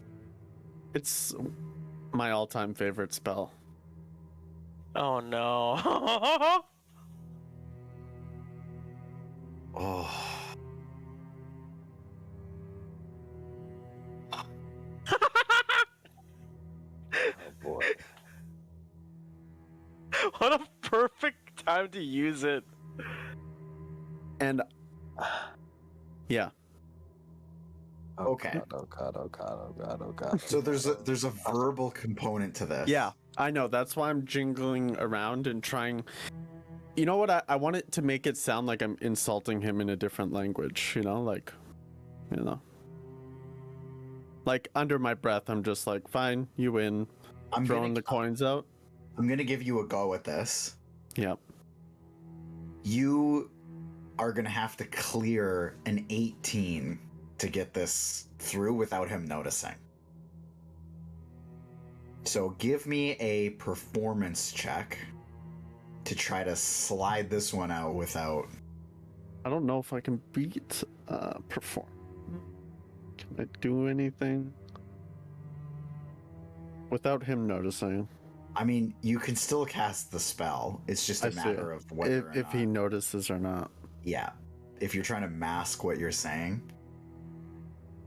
It's my all-time favorite spell. Oh no. Oh. Oh boy. What a perfect time to use it. And yeah, Oh Okay. God, oh God, oh God, oh God, oh God. So there's a verbal component to this. yeah, I know. That's why I'm jingling around and trying. You know what? I want it to make it sound like I'm insulting him in a different language. Like under my breath, I'm just like, fine, you win. I'm Throwing the coins out. I'm gonna give you a go at this. Yep. You are gonna have to clear an 18 to get this through without him noticing. So give me a performance check to try to slide this one out without. I don't know if I can beat perform. Can I do anything without him noticing? I mean, you can still cast the spell. It's just a matter of whether if he notices or not. Yeah. If you're trying to mask what you're saying.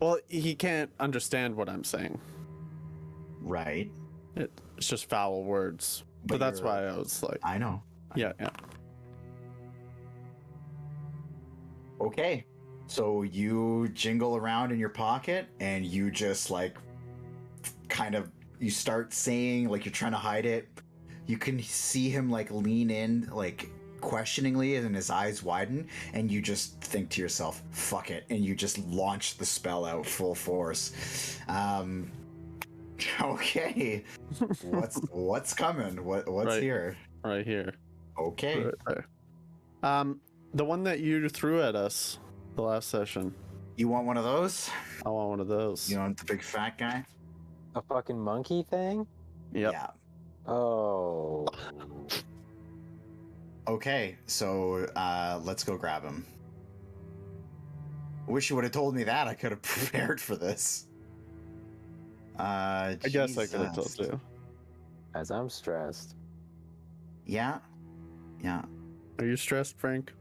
Well, he can't understand what I'm saying. Right. It's just foul words. But that's you're- why I was like, I know. yeah. Okay. So you jingle around in your pocket and you just like kind of you start saying like you're trying to hide it. You can see him like lean in like questioningly and his eyes widen and you just think to yourself, fuck it, and you just launch the spell out full force. Okay. What's coming? What's Right. here? Right here. Okay. Right there. The one that you threw at us the last session. You want one of those? I want one of those. You want the big fat guy? A fucking monkey thing? Yep. Yeah. Oh. Okay, so let's go grab him. Wish you would have told me that. I could have prepared for this. I guess I could have told Jesus. you. As I'm stressed. Yeah. Yeah. Are you stressed, Frank?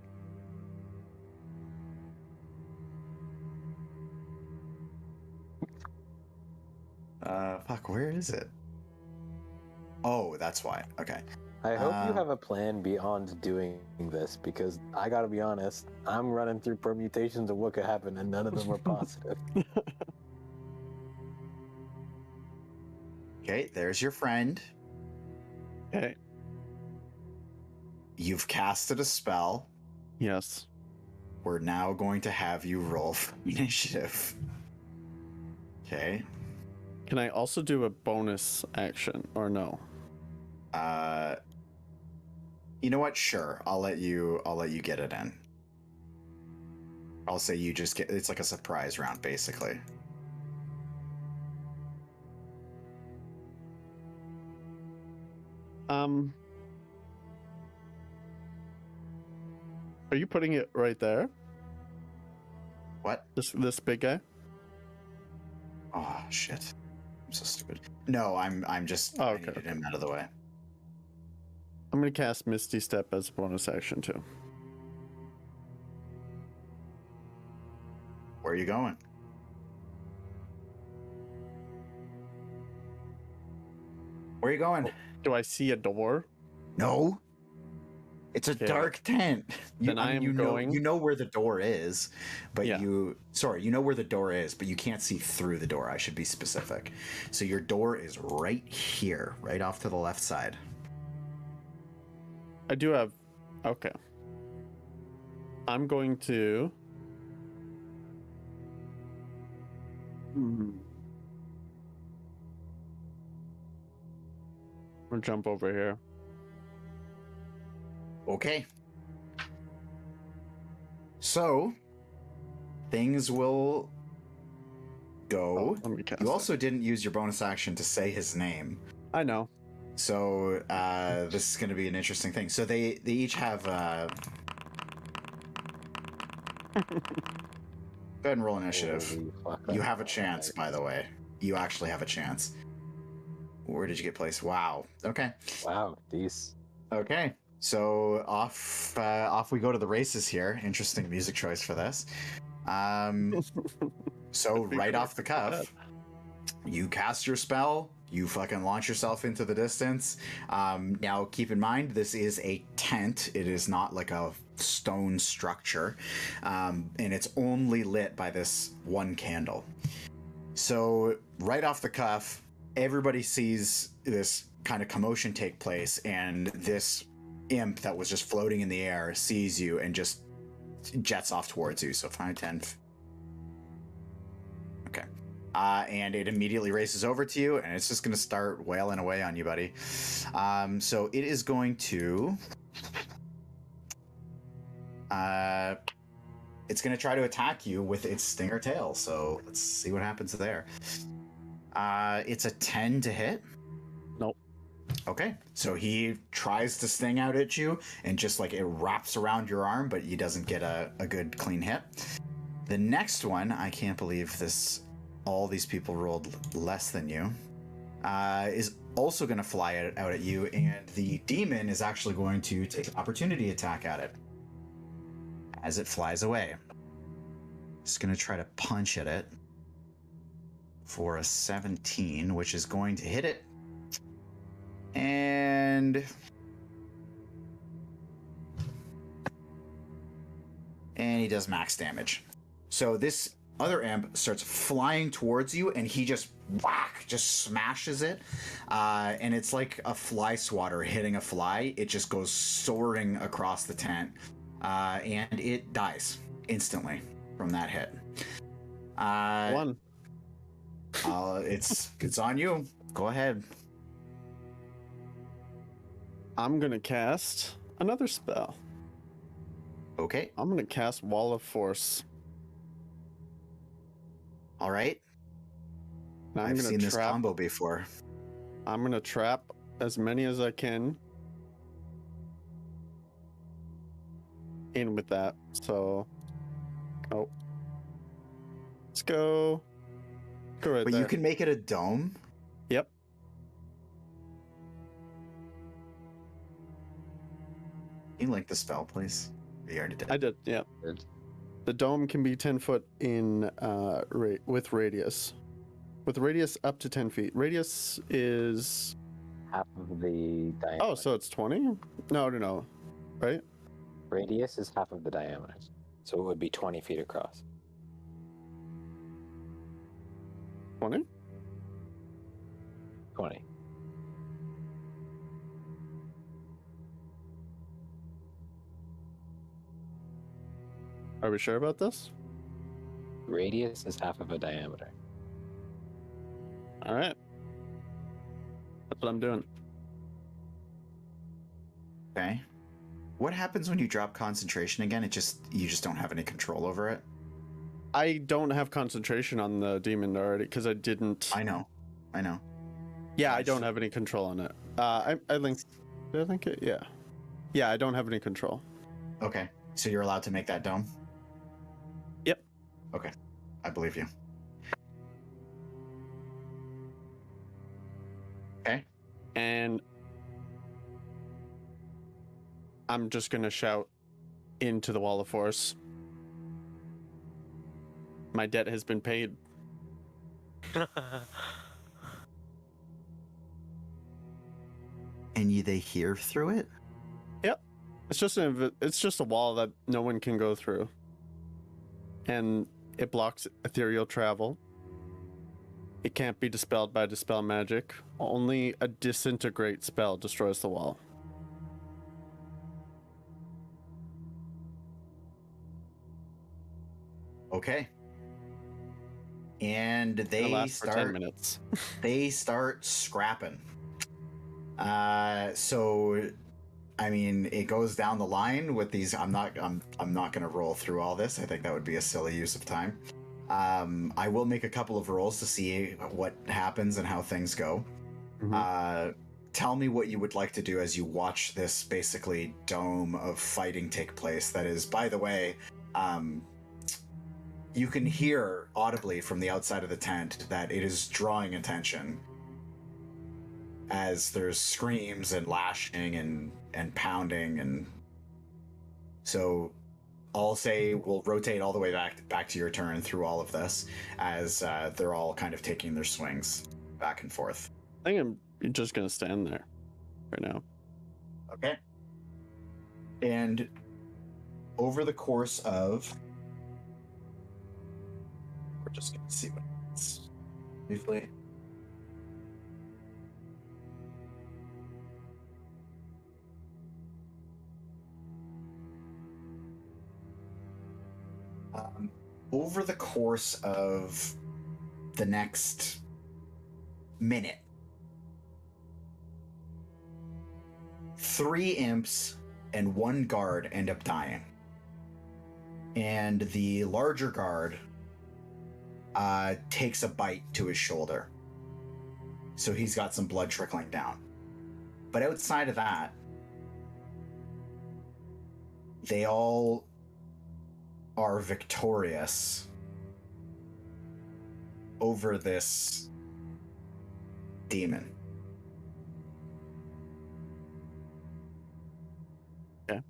Fuck, where is it? Oh, that's why. Okay. I hope you have a plan beyond doing this because I gotta be honest, I'm running through permutations of what could happen and none of them are positive. Okay, there's your friend. Okay. You've casted a spell. Yes. We're now going to have you roll for initiative. Okay. Can I also do a bonus action or no? You know what? Sure. I'll let you get it in. I'll say you just get it's like a surprise round basically. Are you putting it right there? What? This big guy? Oh shit. I'm so stupid. No, I'm just Oh, I okay, needed him out of the way. I'm gonna cast Misty Step as a bonus action too. Where are you going? Where are you going? Do I see a door? No. It's a Okay. dark tent. Then I am going- You know where the door is, but Yeah. you know where the door is, but you can't see through the door. I should be specific. So your door is right here, right off to the left side. I do have. Okay. I'm going to. I'm gonna jump over here. Okay. So things will go. Let me cast You it. also didn't use your bonus action to say his name. I know. So this is going to be an interesting thing. So they each have. Go ahead and roll initiative. Holy fuck, You I'm have a all chance, right. by the way. You actually have a chance. Where did you get placed? Wow. Okay. Wow, these. Okay. So off we go to the races here. Interesting music choice for this. So right off the cuff, you cast your spell. You fucking launch yourself into the distance. Now, keep in mind, this is a tent. It is not like a stone structure. And it's only lit by this one candle. So, right off the cuff, everybody sees this kind of commotion take place, and this imp that was just floating in the air sees you and just jets off towards you. So, 5, 10. Okay. And it immediately races over to you, and it's just going to start wailing away on you, buddy. So it is going to... it's going to try to attack you with its stinger tail, so let's see what happens there. It's a 10 to hit. Nope. Okay, so he tries to sting out at you, and just like it wraps around your arm, but he doesn't get a good clean hit. The next one, I can't believe this... all these people rolled less than you, is also going to fly out at you, and the demon is actually going to take an opportunity attack at it as it flies away. It's going to try to punch at it for a 17, which is going to hit it. And he does max damage. So this other imp starts flying towards you, and he just smashes it, and it's like a fly swatter hitting a fly. It just goes soaring across the tent, and it dies instantly from that hit. One. It's on you. Go ahead. I'm gonna cast another spell. Okay. I'm gonna cast Wall of Force. All right. Now I'm I've gonna seen this trap. combo before. I'm gonna trap as many as I can in with that. So, oh, let's go. Go right But there. you can make it a dome. Yep. Can you link the spell, please? You already did. I did. Yeah. Good. The dome can be 10 foot in with radius. With radius up to 10 feet. Radius is... Half of the diameter. Oh, so it's 20? No. Right? Radius is half of the diameter. So it would be 20 feet across. 20? 20. Are we sure about this? Radius is half of a diameter. All right. That's what I'm doing. Okay. What happens when you drop concentration again? You just don't have any control over it. I don't have concentration on the demon already because I didn't. I know. Yeah, I don't have any control on it. I think. Did I think it? Yeah. Yeah, I don't have any control. Okay. So you're allowed to make that dome? Yep. Okay. I believe you. Okay. And I'm just gonna shout into the Wall of Force. My debt has been paid. and they hear through it? Yep. It's just a wall that no one can go through. And it blocks ethereal travel. It can't be dispelled by dispel magic. Only a disintegrate spell destroys the wall. Okay. And It'll they last for 10 start minutes. they start scrapping. So I mean, it goes down the line with these. I'm not going to roll through all this. I think that would be a silly use of time. I will make a couple of rolls to see what happens and how things go. Tell me what you would like to do as you watch this basically dome of fighting take place. That is, by the way, you can hear audibly from the outside of the tent that it is drawing attention as there's screams and lashing and pounding. And so I'll say we'll rotate all the way back to your turn through all of this as they're all kind of taking their swings back and forth. I think I'm just going to stand there right now. Okay. And over the course of... We're just going to see what happens briefly. Over the course of the next minute, 3 imps and 1 guard end up dying. And the larger guard takes a bite to his shoulder. So he's got some blood trickling down. But outside of that, they all are victorious over this demon. Okay.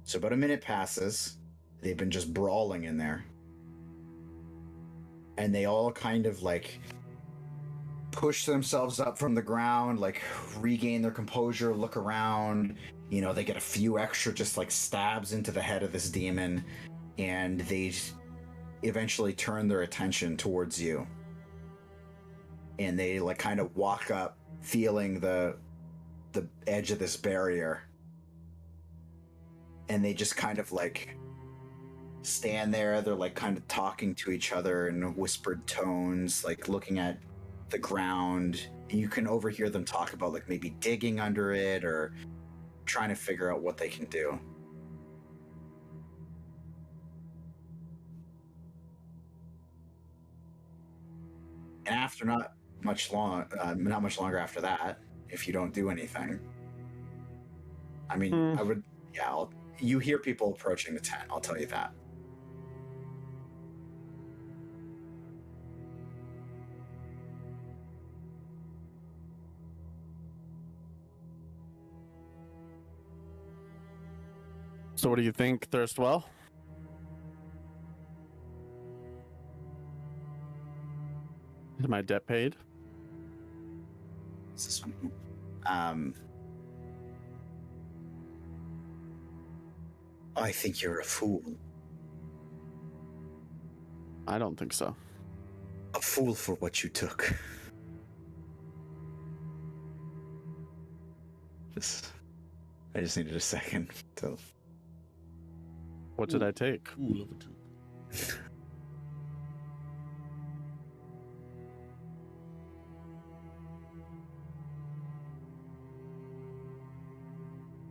So about a minute passes. They've been just brawling in there. And they all kind of like push themselves up from the ground, like regain their composure, look around. You know, they get a few extra just like stabs into the head of this demon. And they eventually turn their attention towards you. And they like kind of walk up, feeling the edge of this barrier. And they just kind of like stand there. They're like kind of talking to each other in whispered tones, like looking at the ground. You can overhear them talk about like maybe digging under it or trying to figure out what they can do. And after not much longer after that, if you don't do anything, I mean, I would, yeah, you hear people approaching the tent. I'll tell you that. So what do you think, Thirstwell? Is my debt paid? What's this one? I think you're a fool. I don't think so. A fool for what you took. I just needed a second to... What did I take? Cool of a two.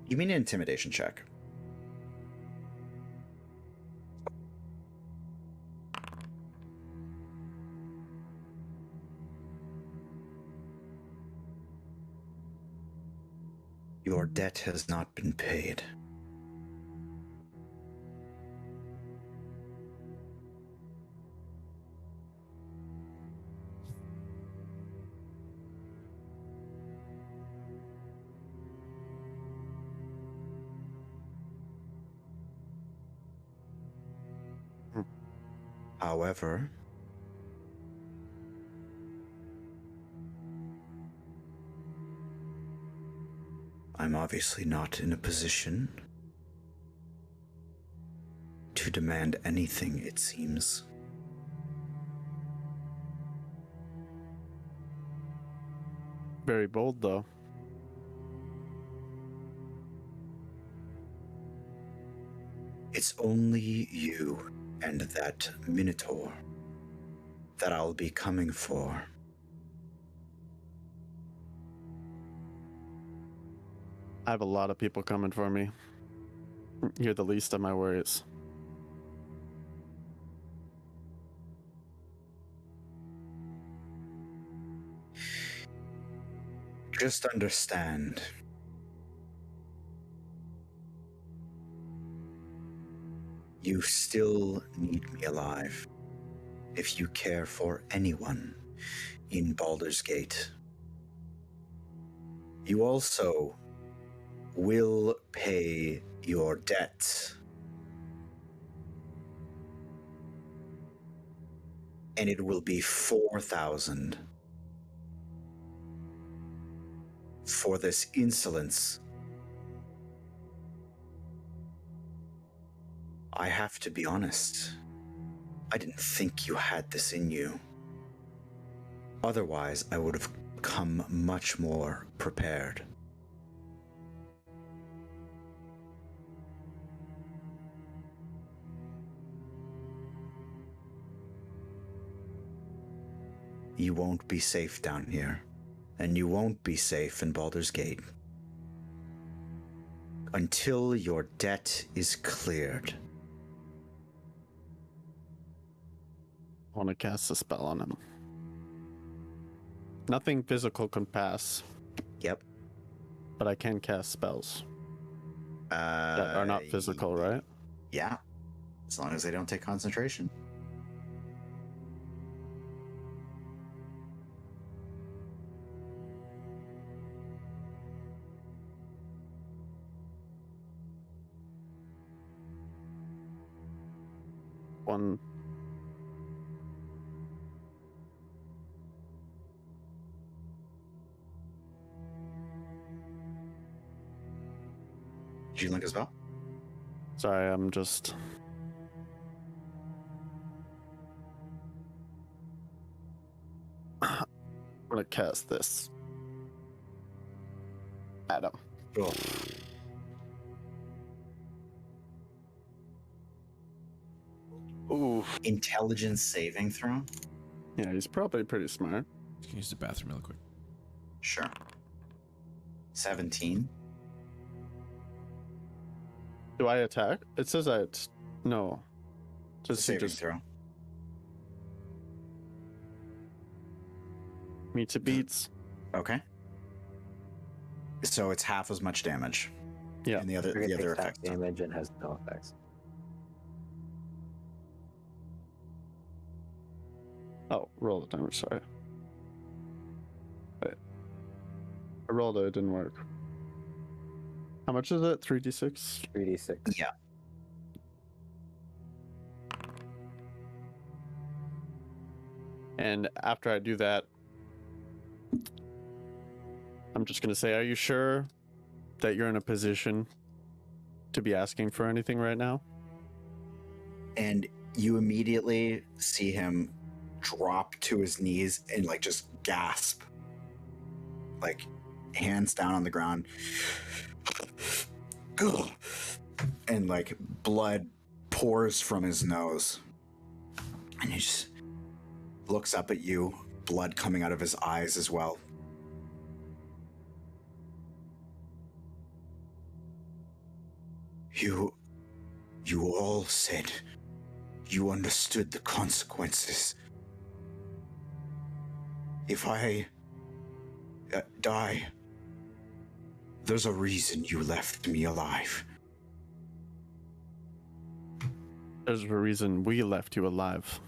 You mean an intimidation check? Your debt has not been paid. However, I'm obviously not in a position to demand anything, it seems. Very bold, though. It's only you and that Minotaur that I'll be coming for. I have a lot of people coming for me. You're the least of my worries. Just understand. You still need me alive if you care for anyone in Baldur's Gate. You also will pay your debt. And it will be 4,000 for this insolence. I have to be honest. I didn't think you had this in you. Otherwise, I would have come much more prepared. You won't be safe down here, and you won't be safe in Baldur's Gate until your debt is cleared. I want to cast a spell on him. Nothing physical can pass, Yep. but I can cast spells that are not physical, right? Yeah, as long as they don't take concentration. One. Did you link as well? Sorry, I'm just. I'm gonna cast this. Adam. Cool. Ooh. Intelligence saving throw? Yeah, he's probably pretty smart. Just gonna use the bathroom real quick. Sure. 17. Do I attack? It says no. Just he Saving just throw. meets it beats. Okay. So it's half as much damage. Yeah. And the other Target takes half effects. damage and has no effects. Oh, roll the damage. Sorry. Wait. I rolled it. It didn't work. How much is it? 3d6. 3d6. Yeah. And after I do that, I'm just gonna say, are you sure that you're in a position to be asking for anything right now? And you immediately see him drop to his knees and like just gasp. Like hands down on the ground. And like blood pours from his nose. And he just looks up at you, blood coming out of his eyes as well. You all said you understood the consequences. If I die, there's a reason you left me alive. There's a reason we left you alive.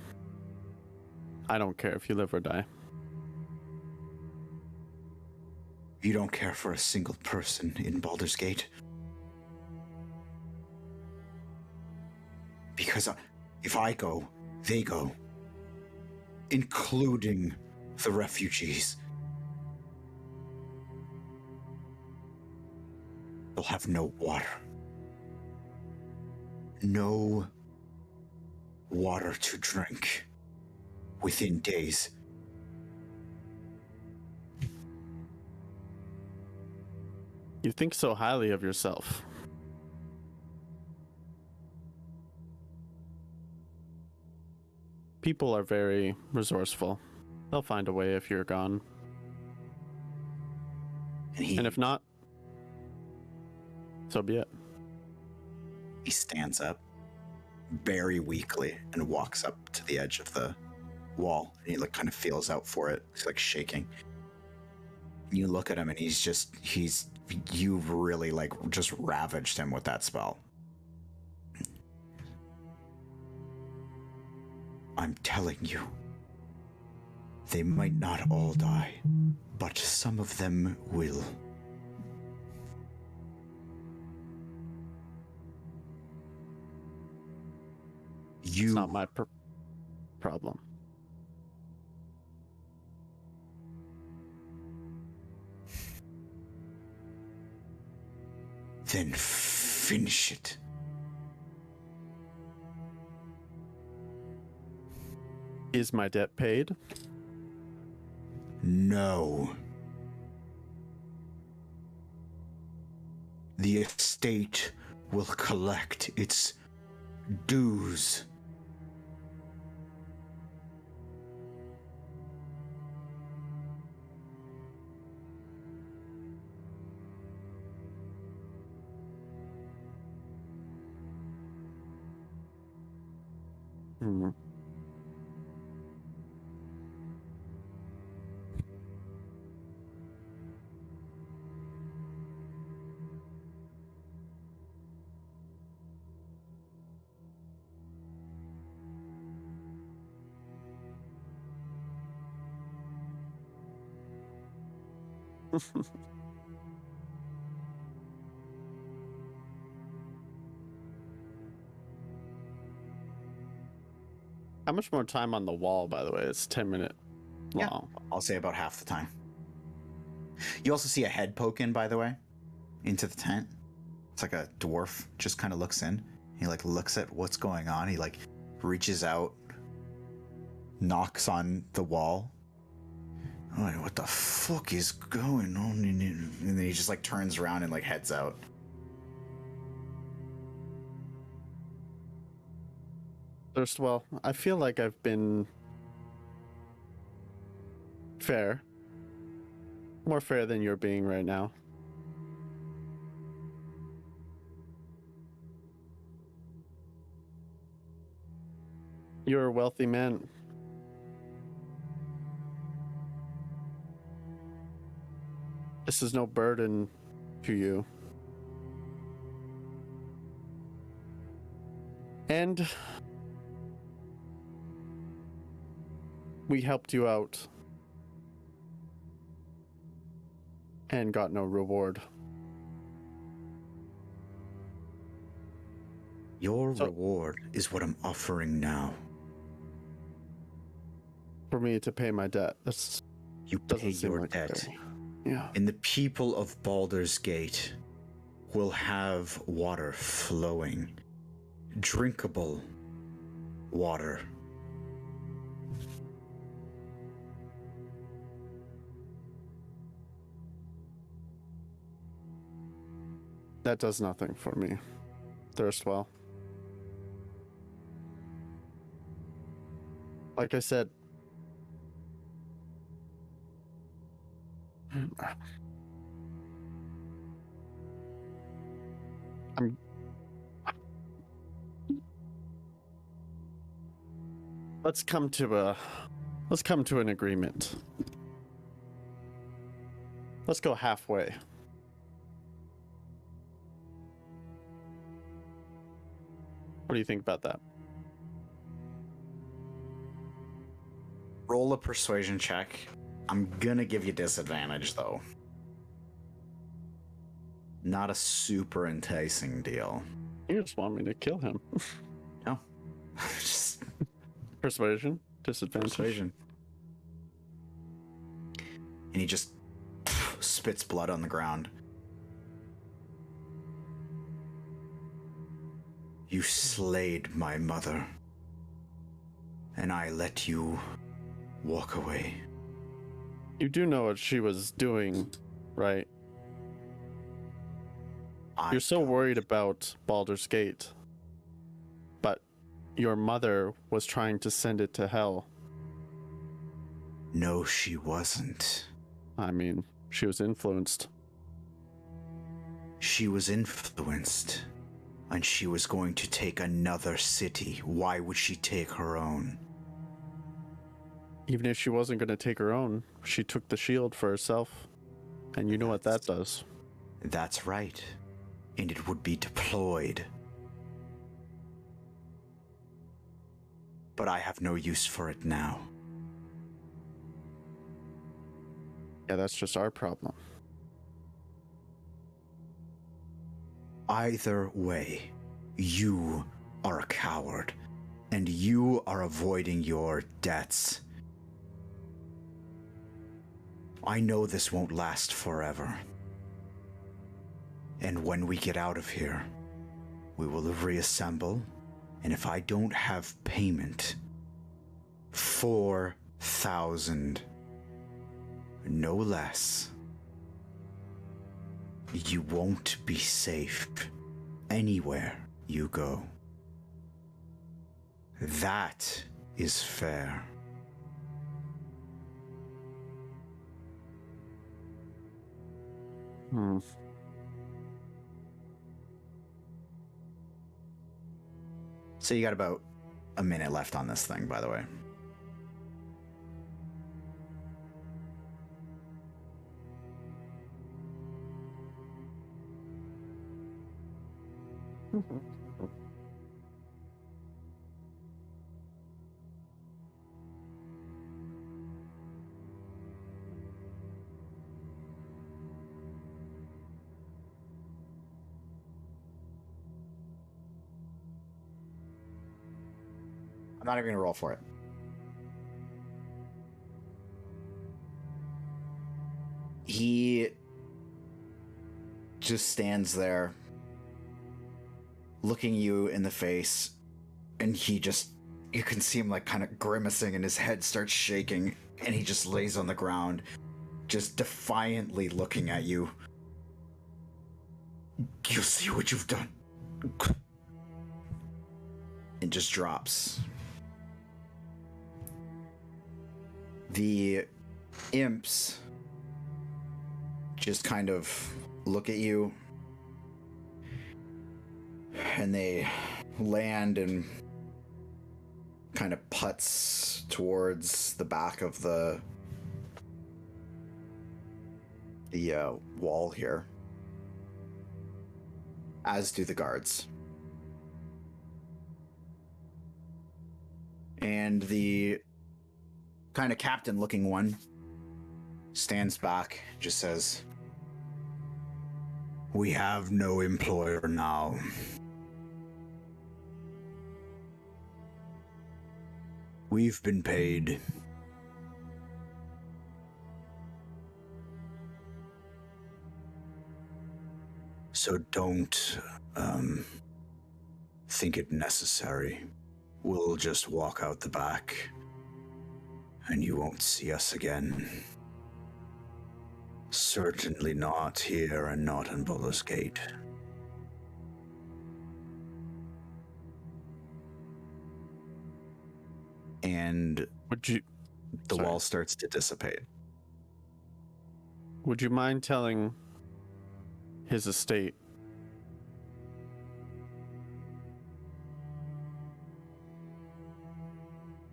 I don't care if you live or die. You don't care for a single person in Baldur's Gate. Because if I go, they go. Including the refugees. will have no water. No water to drink within days. You think so highly of yourself. People are very resourceful. They'll find a way if you're gone. And if not, so be it. He stands up very weakly and walks up to the edge of the wall. And he like kind of feels out for it. He's like shaking. And you look at him and you've really like just ravaged him with that spell. I'm telling you, they might not all die, but some of them will. It's not my problem. Then finish it. Is my debt paid? No. The estate will collect its dues. Hmm. How much more time on the wall, by the way? It's 10-minute long. Yeah, I'll say about half the time. You also see a head poke in, by the way, into the tent. It's like a dwarf just kind of looks in. He like looks at what's going on. He like reaches out, knocks on the wall. Oh, what the fuck is going on in here? And then he just like turns around and like heads out. Well, I feel like I've been fair. More fair than you're being right now. You're a wealthy man. This is no burden to you. And we helped you out and got no reward. Your reward is what I'm offering now. For me to pay my debt. That's You pay your debt. fair. Yeah. And the people of Baldur's Gate will have water flowing. Drinkable water. That does nothing for me. Thirstwell. Like I said, let's come to an agreement. Let's go halfway. What do you think about that? Roll a persuasion check. I'm gonna give you disadvantage, though. Not a super enticing deal. You just want me to kill him. No. Just Persuasion? Disadvantage? persuasion. And he just spits blood on the ground. You slayed my mother, and I let you walk away. You do know what she was doing, right? You're so worried about Baldur's Gate, but your mother was trying to send it to hell. No, she wasn't. I mean, she was influenced. She was influenced, and she was going to take another city. Why would she take her own? Even if she wasn't going to take her own, she took the shield for herself. And you know what that does. That's right. And it would be deployed. But I have no use for it now. Yeah, that's just our problem. Either way, you are a coward, and you are avoiding your debts. I know this won't last forever. And when we get out of here, we will reassemble, and if I don't have payment, 4,000, no less, you won't be safe anywhere you go. That is fair. So you got about a minute left on this thing, by the way. I'm not even gonna roll for it. He just stands there, looking you in the face, and you can see him like kind of grimacing, and his head starts shaking, and he just lays on the ground, just defiantly looking at you. You see what you've done. And just drops. The imps just kind of look at you, and they land and kind of putts towards the back of the wall here, as do the guards. And the kind of captain looking one stands back, just says, "We have no employer now. We've been paid. So don't think it necessary. We'll just walk out the back, and you won't see us again. Certainly not here, and not in Baldur's Gate." And the wall starts to dissipate. Would you mind telling his estate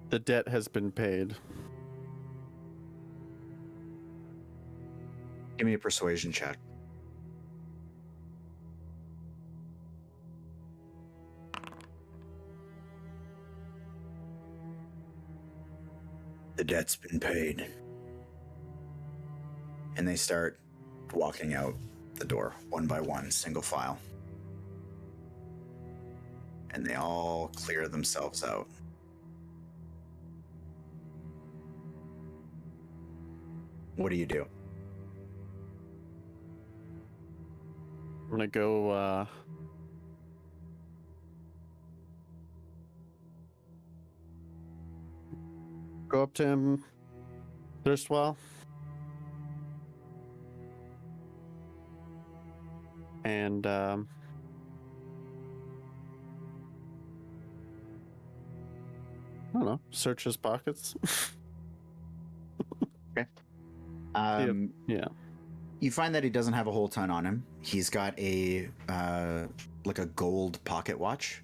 the debt has been paid? Give me a persuasion check. The debt's been paid. And they start walking out the door, one by one, single file. And they all clear themselves out. What do you do? I'm gonna go go up to him, Thirstwell, and I don't know, search his pockets. Yeah. You find that he doesn't have a whole ton on him. He's got a like a gold pocket watch,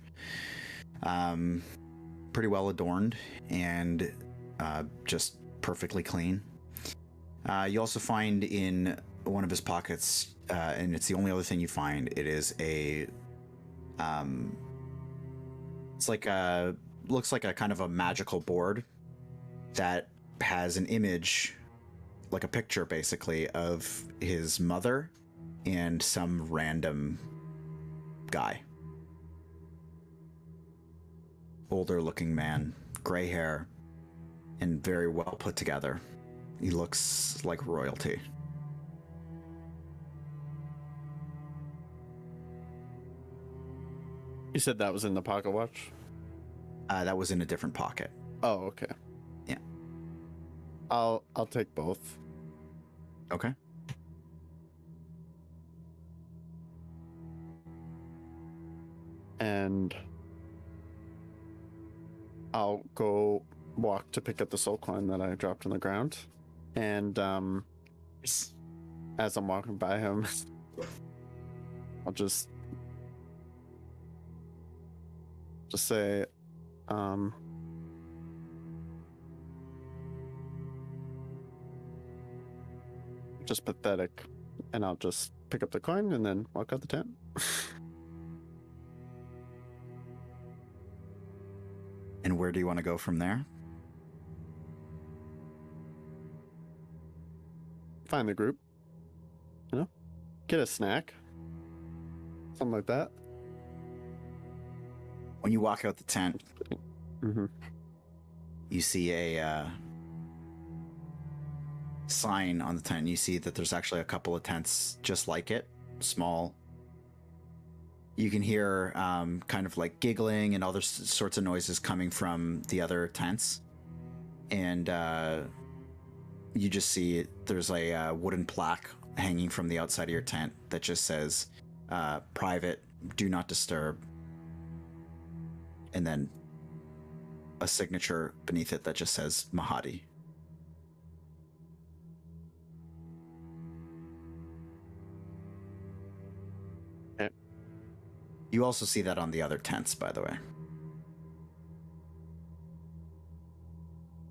pretty well adorned and just perfectly clean. You also find in one of his pockets, and it's the only other thing you find. It is a, it's like a, looks like a kind of a magical board that has an image, like a picture basically, of his mother and some random guy. Older looking man, gray hair, and very well put together. He looks like royalty. You said that was in the pocket watch? That was in a different pocket. Oh, okay. Yeah. I'll take both. Okay. And I'll go walk to pick up the soul coin that I dropped on the ground. And as I'm walking by him, I'll just say, just pathetic, and I'll just pick up the coin and then walk out the tent. And where do you want to go from there? Find the group, get a snack, something like that. When you walk out the tent, Mm-hmm. you see a sign on the tent. You see that there's actually a couple of tents just like it, small. You can hear kind of like giggling and other sorts of noises coming from the other tents. And you just see there's a wooden plaque hanging from the outside of your tent that just says, private, do not disturb. And then a signature beneath it that just says Mahadi. Okay. You also see that on the other tents, by the way.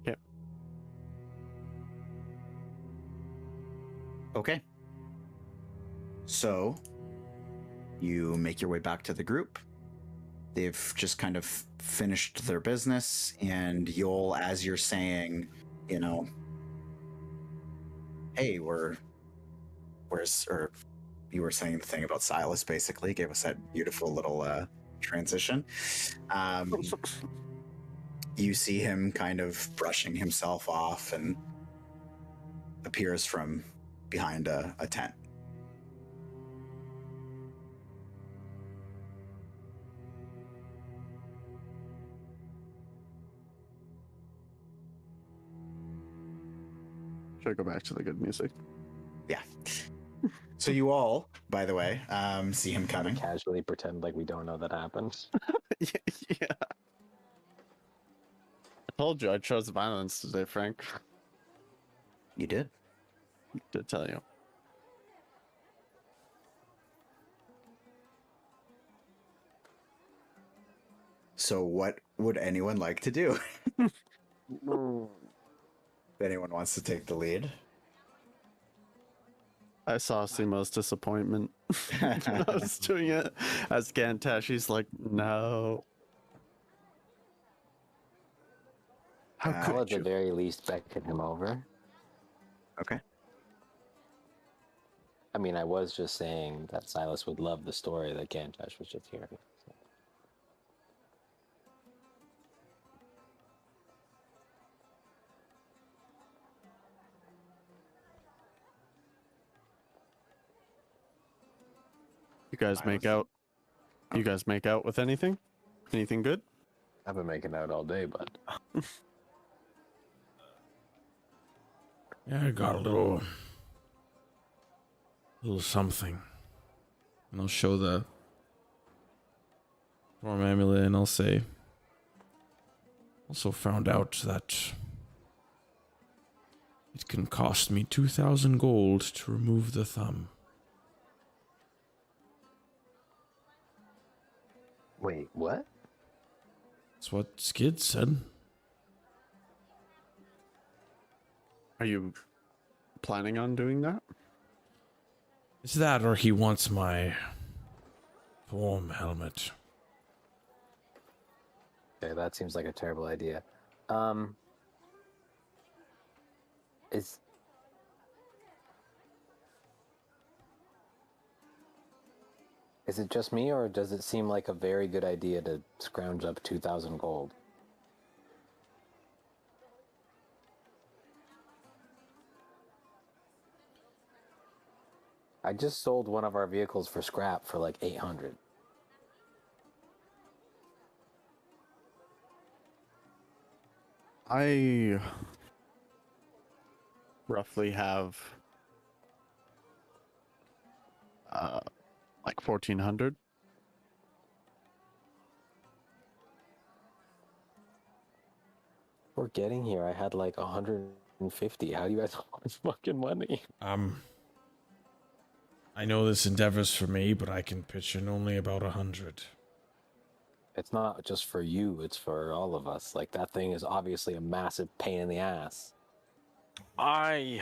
Yep. Okay. So you make your way back to the group. They've just kind of finished their business, and you'll, as you're saying, hey, or you were saying the thing about Silas, basically, gave us that beautiful little transition. You see him kind of brushing himself off and appears from behind a tent. Should I go back to the good music? Yeah. So you all, by the way, see him coming. Casually pretend like we don't know that happened. Yeah. I told you I chose violence today, Frank. You did. Did tell you. So what would anyone like to do? If anyone wants to take the lead. I saw Simo's disappointment when I was doing it. As Gantashi's like, no. How I'll could at the you? very least beckon him over. Okay. I mean, I was just saying that Silas would love the story that Gantash was just hearing. So. You guys make out? You guys make out with anything? Anything good? I've been making out all day, but Yeah, I got a little something. And I'll show the Storm Amulet and I'll say, also found out that it can cost me 2,000 gold to remove the thumb. Wait, what? That's what Skid said. Are you planning on doing that? It's that or he wants my form helmet. Okay, that seems like a terrible idea. Is it just me, or does it seem like a very good idea to scrounge up 2,000 gold? I just sold one of our vehicles for scrap for like 800. I roughly have like 1,400. We're getting here. I had like 150. How do you guys have all this fucking money? I know this endeavor's for me, but I can pitch in only about 100. It's not just for you, it's for all of us. Like, that thing is obviously a massive pain in the ass. Well,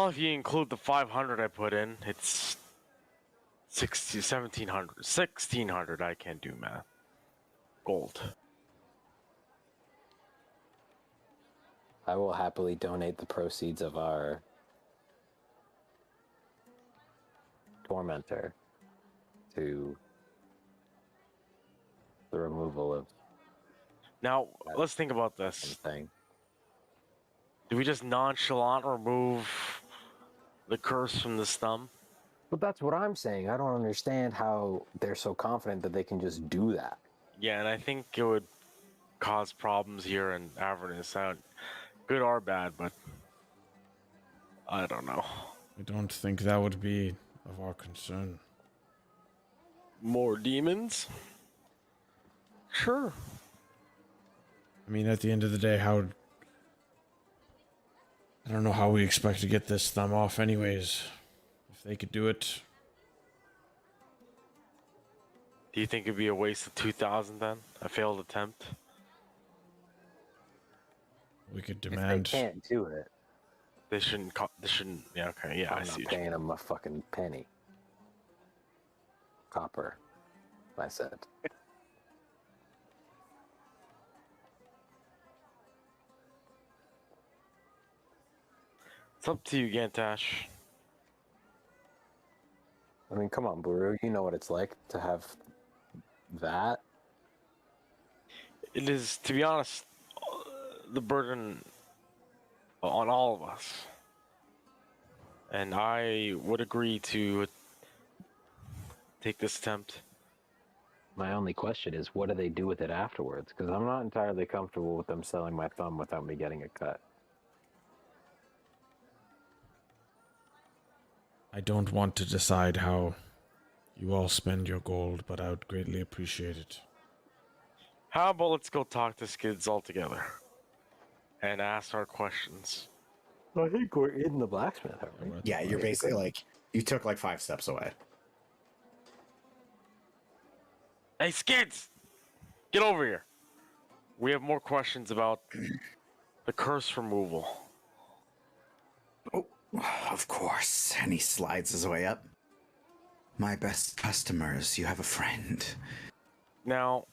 if you include the 500 I put in, it's 1,700. 1,600, I can't do math. Gold. I will happily donate the proceeds of our tormentor to the removal of Now, let's think about this. something. Do we just nonchalant remove the curse from this thumb? But that's what I'm saying. I don't understand how they're so confident that they can just do that. Yeah, and I think it would cause problems here in Avernus. Good or bad, but I don't know. I don't think that would be of our concern. More demons? Sure. I mean, at the end of the day, I don't know how we expect to get this thumb off anyways. If they could do it. Do you think it'd be a waste of 2,000 then? A failed attempt? We could If demand. they can't do it, They shouldn't. Yeah. Okay. Yeah. I I'm see. not what you paying them a fucking penny. Copper, I said. It's up to you, Gantash. I mean, come on, Buru. You know what it's like to have that. It is, to be honest, the burden on all of us. And I would agree to take this attempt. My only question is, what do they do with it afterwards? Because I'm not entirely comfortable with them selling my thumb without me getting a cut. I don't want to decide how you all spend your gold, but I would greatly appreciate it. How about let's go talk to Skids all together and ask our questions. I think we're in the blacksmith, aren't we? Yeah, you're basically like, you took like 5 steps away. Hey, Skids! Get over here. We have more questions about the curse removal. Oh, of course. And he slides his way up. My best customers, you have a friend. Now,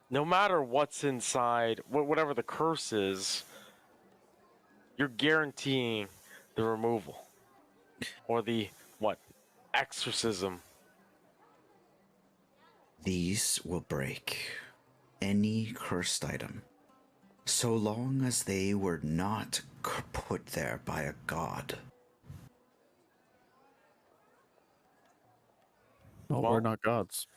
no matter what's inside, whatever the curse is, you're guaranteeing the removal. Or the, exorcism. These will break any cursed item, so long as they were not put there by a god. Well, Well- we're not gods.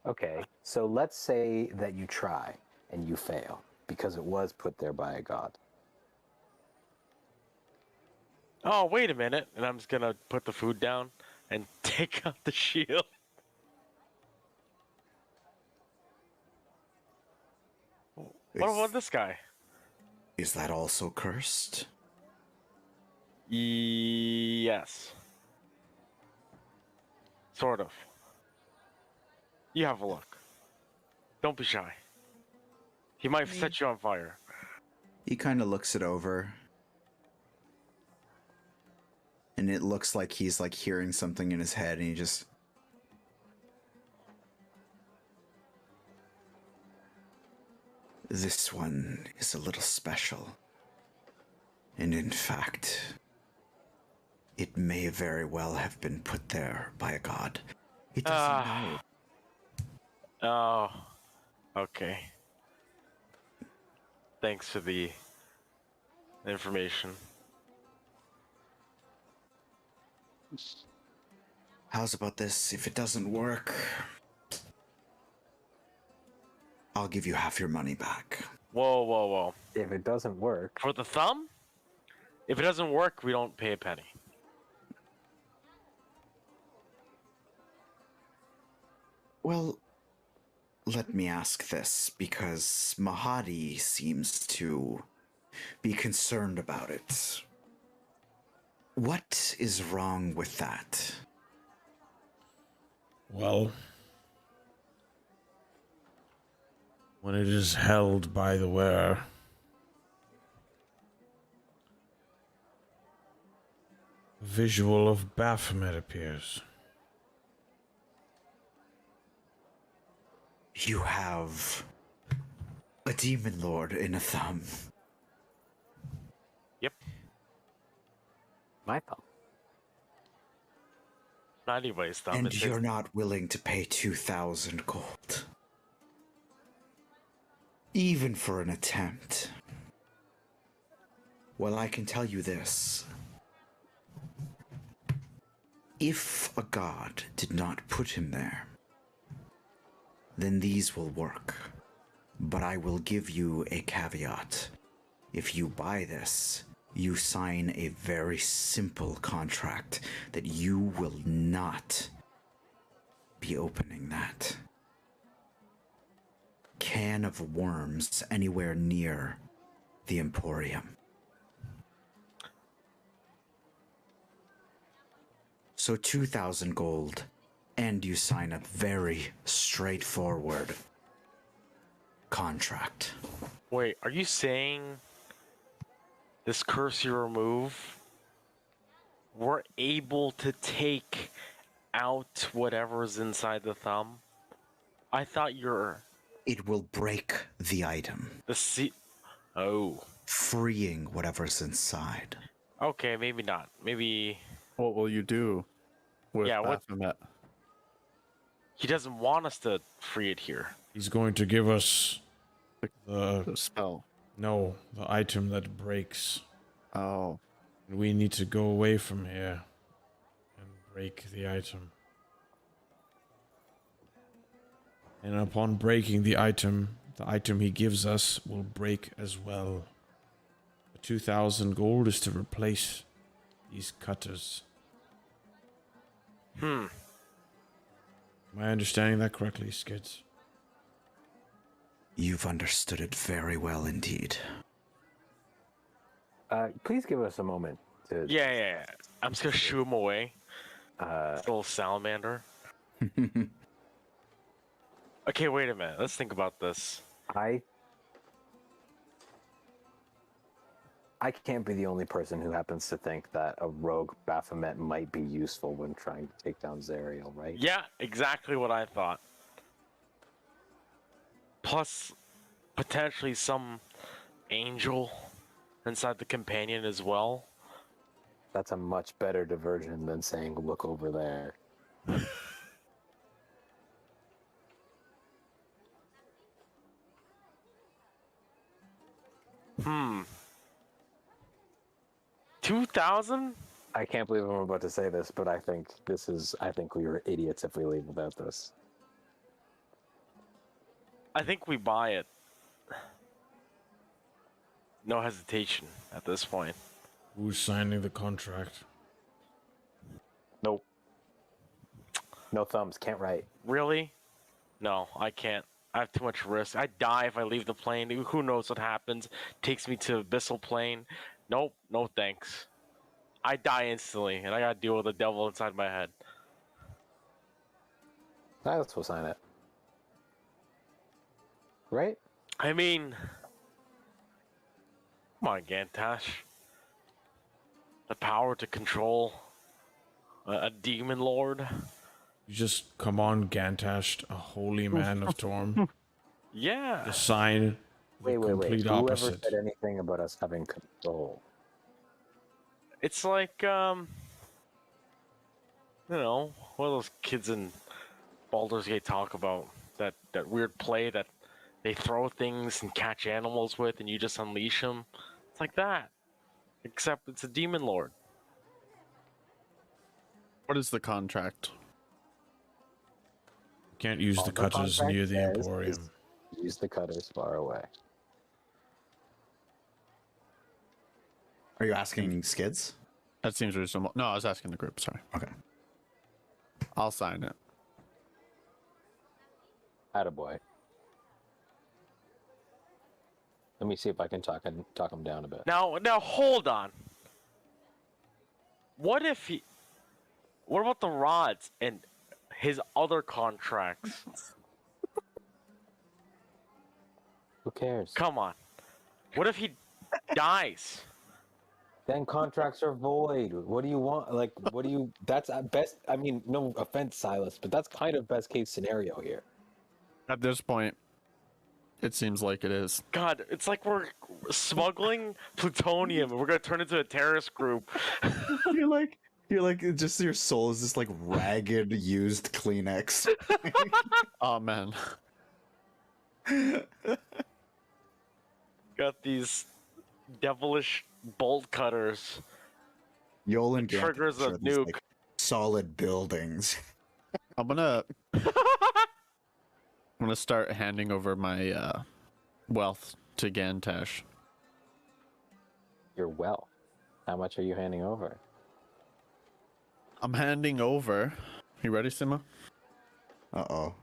Okay, so let's say that you try. and you fail because it was put there by a god. Oh, wait a minute. And I'm just gonna put the food down and take out the shield. What about this guy? Is that also cursed? Yes. Sort of. You have a look. Don't be shy. He might set you on fire. He kind of looks it over. And it looks like he's like hearing something in his head and he just... This one is a little special. And in fact, it may very well have been put there by a god. It doesn't know. Oh. Okay. Thanks for the information. How's about this? If it doesn't work, I'll give you half your money back. Whoa, whoa, whoa. If it doesn't work, For the thumb? If it doesn't work, we don't pay a penny. Well, let me ask this, because Mahadi seems to be concerned about it. What is wrong with that? Well, when it is held by the wearer, a visual of Baphomet appears. You have a demon lord in a thumb. Yep. my thumb. Not anybody's thumb. And it's you're not willing to pay 2,000 gold. Even for an attempt. Well, I can tell you this. If a god did not put him there, then these will work. But I will give you a caveat. If you buy this, you sign a very simple contract that you will not be opening that can of worms anywhere near the Emporium. So 2,000 gold, and you sign a very straightforward contract. Wait, are you saying this curse you remove, we're able to take out whatever's inside the thumb? I thought you're It will break the item, Oh. freeing whatever's inside. Okay, maybe not. Maybe What will you do with Yeah, what- Baphomet? he doesn't want us to free it here. He's going to give us the The spell. item that breaks. Oh, And we need to go away from here and break the item. And upon breaking the item he gives us will break as well. The 2,000 gold is to replace these cutters. Am I understanding that correctly, Skids? You've understood it very well indeed. Please give us a moment to. Yeah. I'm just gonna shoo him away. Uh, Little salamander. Okay, wait a minute. Let's think about this. I can't be the only person who happens to think that a rogue Baphomet might be useful when trying to take down Zariel, right? Yeah, exactly what I thought. Plus, potentially some angel inside the companion as well. That's a much better diversion than saying, look over there. 2,000? I can't believe I'm about to say this, but I think we were idiots if we leave without this. I think we buy it. no hesitation at this point. Who's signing the contract? Nope. No thumbs, can't write. Really? No, I can't. I have too much risk. I die if I leave the plane. Who knows what happens? Takes me to abyssal plane. Nope, no thanks. I die instantly, and I gotta deal with the devil inside my head. Silas will sign it. Right? I mean, come on, Gantash. The power to control a demon lord. You just come on, Gantash, a holy man of Torm. Yeah. The sign the Wait. complete Whoever opposite. said anything about us having control? It's like, what are those kids in Baldur's Gate talk about? That weird play that they throw things and catch animals with, and you just unleash them. It's like that, except it's a demon lord. What is the contract? Can't use All the the cutters contract near the says Emporium. is use the cutters far away. Are you asking Skids? That seems reasonable. No, I was asking the group. Sorry. Okay. I'll sign it. Attaboy. Let me see if I can talk him down a bit. Now hold on. What about the rods and his other contracts? Who cares? Come on. What if he dies? Then contracts are void. What do you want? Like, what do you? That's at best. I mean, no offense, Silas, but that's kind of best case scenario here. At this point, it seems like it is. God, it's like we're smuggling plutonium and we're gonna turn into a terrorist group. You're like just your soul is this like ragged used Kleenex. Oh man. Got these devilish bolt cutters. Yol and Triggers Gantash a are these, nuke. like, solid buildings. I'm gonna start handing over my wealth to Gantash. Your wealth. How much are you handing over? I'm handing over. You ready, Sima? Uh-oh.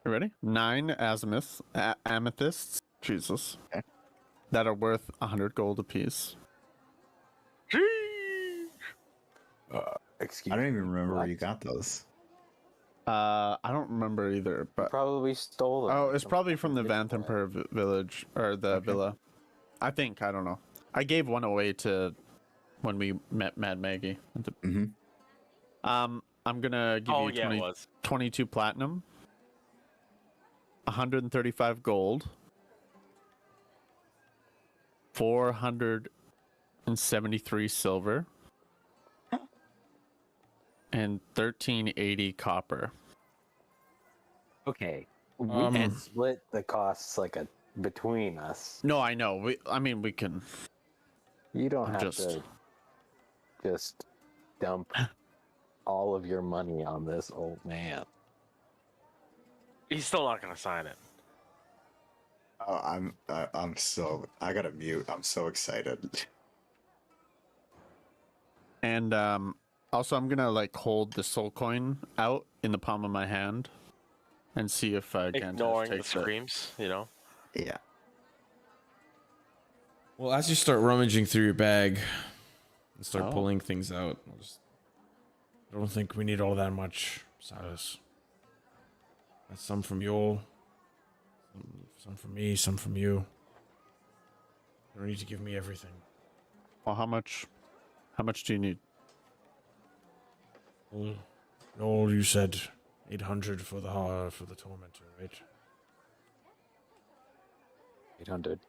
You ready? 9 amethysts. Jesus. Okay. That are worth 100 gold apiece. Excuse I don't me. even remember where what? you got those. I don't remember either, but Probably stole them. oh, it's probably from the Vanthampur village or the Okay. villa. I think. I don't know. I gave one away to when we met Mad Maggie. Mm-hmm. I'm gonna give Oh you yeah, it was. 22 platinum, 135 gold, 473 silver, and 1380 copper. Okay. We Um, can split the costs between us. No, I know. We can. You don't I'm have just- to just dump all of your money on this old man. He's still not gonna sign it. Oh, I gotta mute. I'm so excited. And also, I'm gonna hold the soul coin out in the palm of my hand, and see if Gantash Ignoring the takes it. screams, Yeah. Well, as you start rummaging through your bag and start Oh. pulling things out, I don't think we need all that much, Silas. That's some from Yol, some from me, some from you. You don't need to give me everything. Well, how much do you need? Well, Yol, you said 800 for the tormentor, right? 800.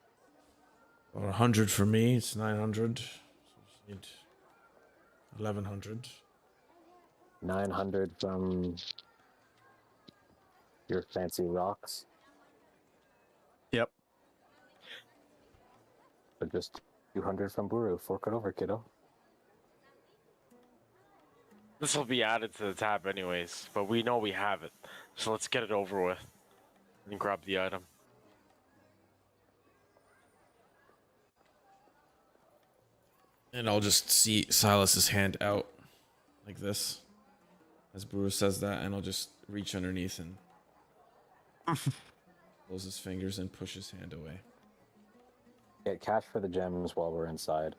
Or 100 for me, it's 900. So we just need 1100. 900 from your fancy rocks. Yep. But just 200 from Buru. Fork it over, kiddo. This will be added to the tab anyways, but we know we have it. So let's get it over with and grab the item. And I'll just see Silas's hand out like this as Buru says that, and I'll just reach underneath and close his fingers and push his hand away. Get cash for the gems while we're inside.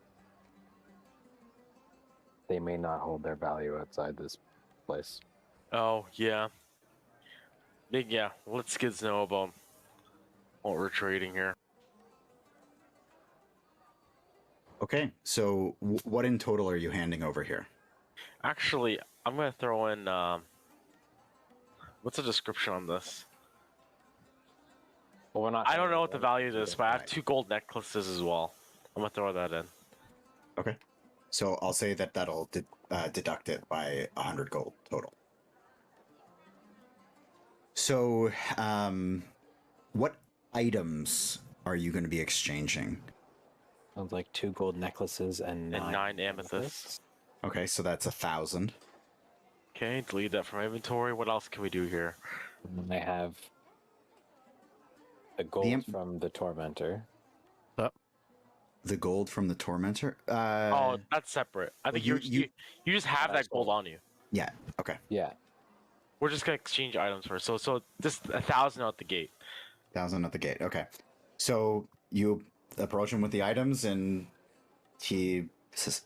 They may not hold their value outside this place. Oh, yeah. Yeah, let Skids know about what we're trading here. Okay, so what in total are you handing over here? Actually, I'm gonna throw in, what's the description on this? Well, we're not. I don't know what the one- value is, but I have Right. 2 gold necklaces as well. I'm gonna throw that in. Okay, so I'll say that that'll deduct it by 100 gold total. So, what items are you going to be exchanging? Sounds like 2 gold necklaces and And 9 9 amethysts. Okay, so that's 1,000. Okay, delete that from inventory. What else can we do here? And I have the gold am- from the Tormentor. The gold from the Tormentor? Oh, that's separate. I think you- you just have That's that gold gold. on you. Yeah, okay. Yeah. We're just gonna exchange items first. So just 1,000 out the gate. 1,000 at the gate, okay. So you approach him with the items, and he says,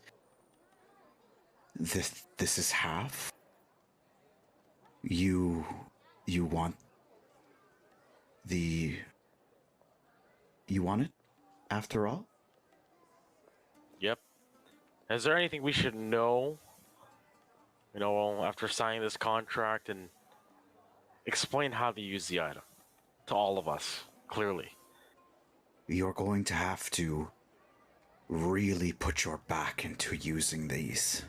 This is half? You want the... You want it, after all? Yep. Is there anything we should know? You know, after signing this contract, and explain how to use the item to all of us clearly. You're going to have to really put your back into using these.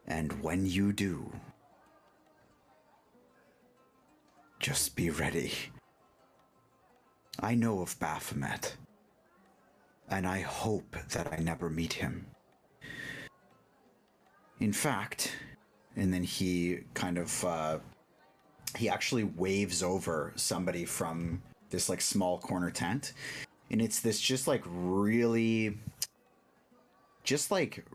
And when you do, just be ready. I know of Baphomet, and I hope that I never meet him. In fact, and then he kind of, he actually waves over somebody from this like small corner tent, and it's this just like really, just like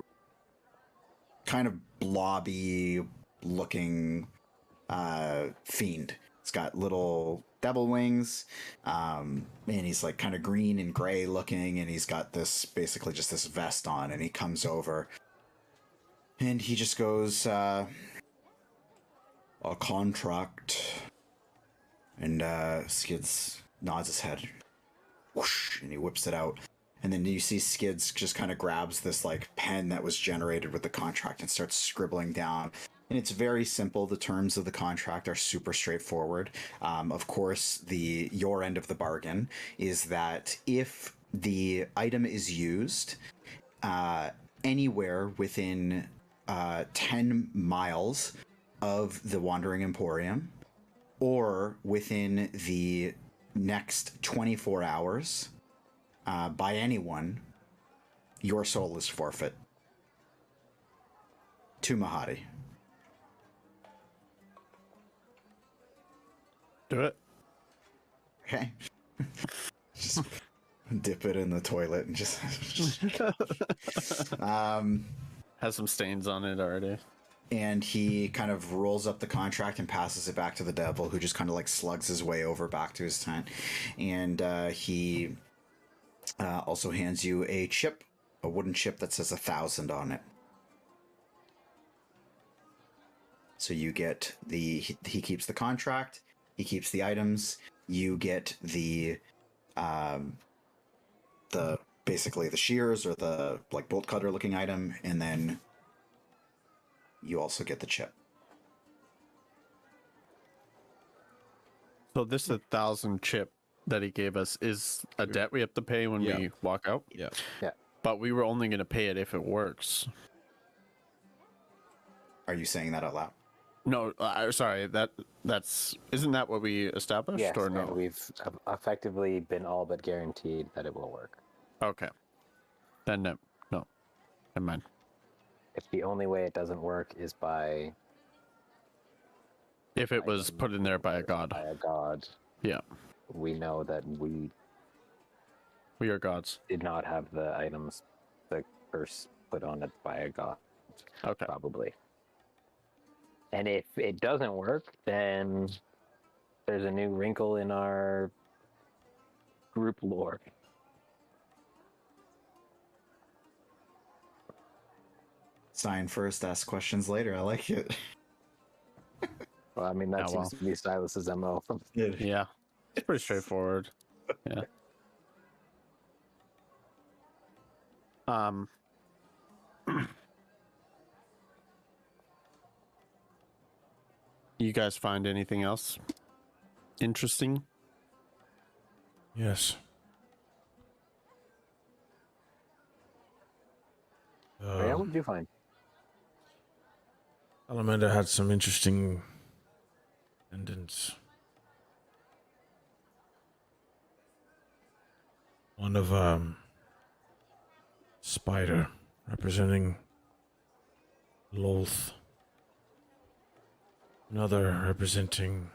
kind of blobby looking fiend. It's got little devil wings, and he's like kind of green and gray looking, and he's got this basically just this vest on, and he comes over and he just goes, a contract. And Skids nods his head, whoosh, and he whips it out. And then you see Skids just kind of grabs this like pen that was generated with the contract and starts scribbling down. And it's very simple. The terms of the contract are super straightforward. Of course, your end of the bargain is that if the item is used anywhere within 10 miles of the Wandering Emporium, or within the next 24 hours by anyone, your soul is forfeit to Mahadi. Do it. Okay. Just dip it in the toilet and just Has some stains on it already. and he kind of rolls up the contract and passes it back to the devil, who just kind of like slugs his way over back to his tent. And he also hands you a chip, a wooden chip that says 1,000 on it. So you get he keeps the contract, he keeps the items, you get the basically the shears or the like bolt cutter looking item, and then you also get the chip. So this 1,000 chip that he gave us is a debt we have to pay when Yeah. we walk out. Yeah. But we were only going to pay it if it works. Are you saying that out loud? No, sorry. Isn't that what we established Yes, or and no? we've effectively been all but guaranteed that it will work. Okay. Then no, never mind. If the only way it doesn't work is by If it was put in there by a god. by a god, Yeah. we know that we We are gods. did not have the items, the curse put on it by a god, Okay. probably. And if it doesn't work, then there's a new wrinkle in our group lore. Sign first, ask questions later. I like it. Well, I mean, that Yeah, seems well. to be Silas's MO. Yeah. It's pretty straightforward. Yeah. You guys find anything else interesting? Yes. Yeah, what did you find? Salamander had some interesting pendants. One of spider representing Lolth. Another representing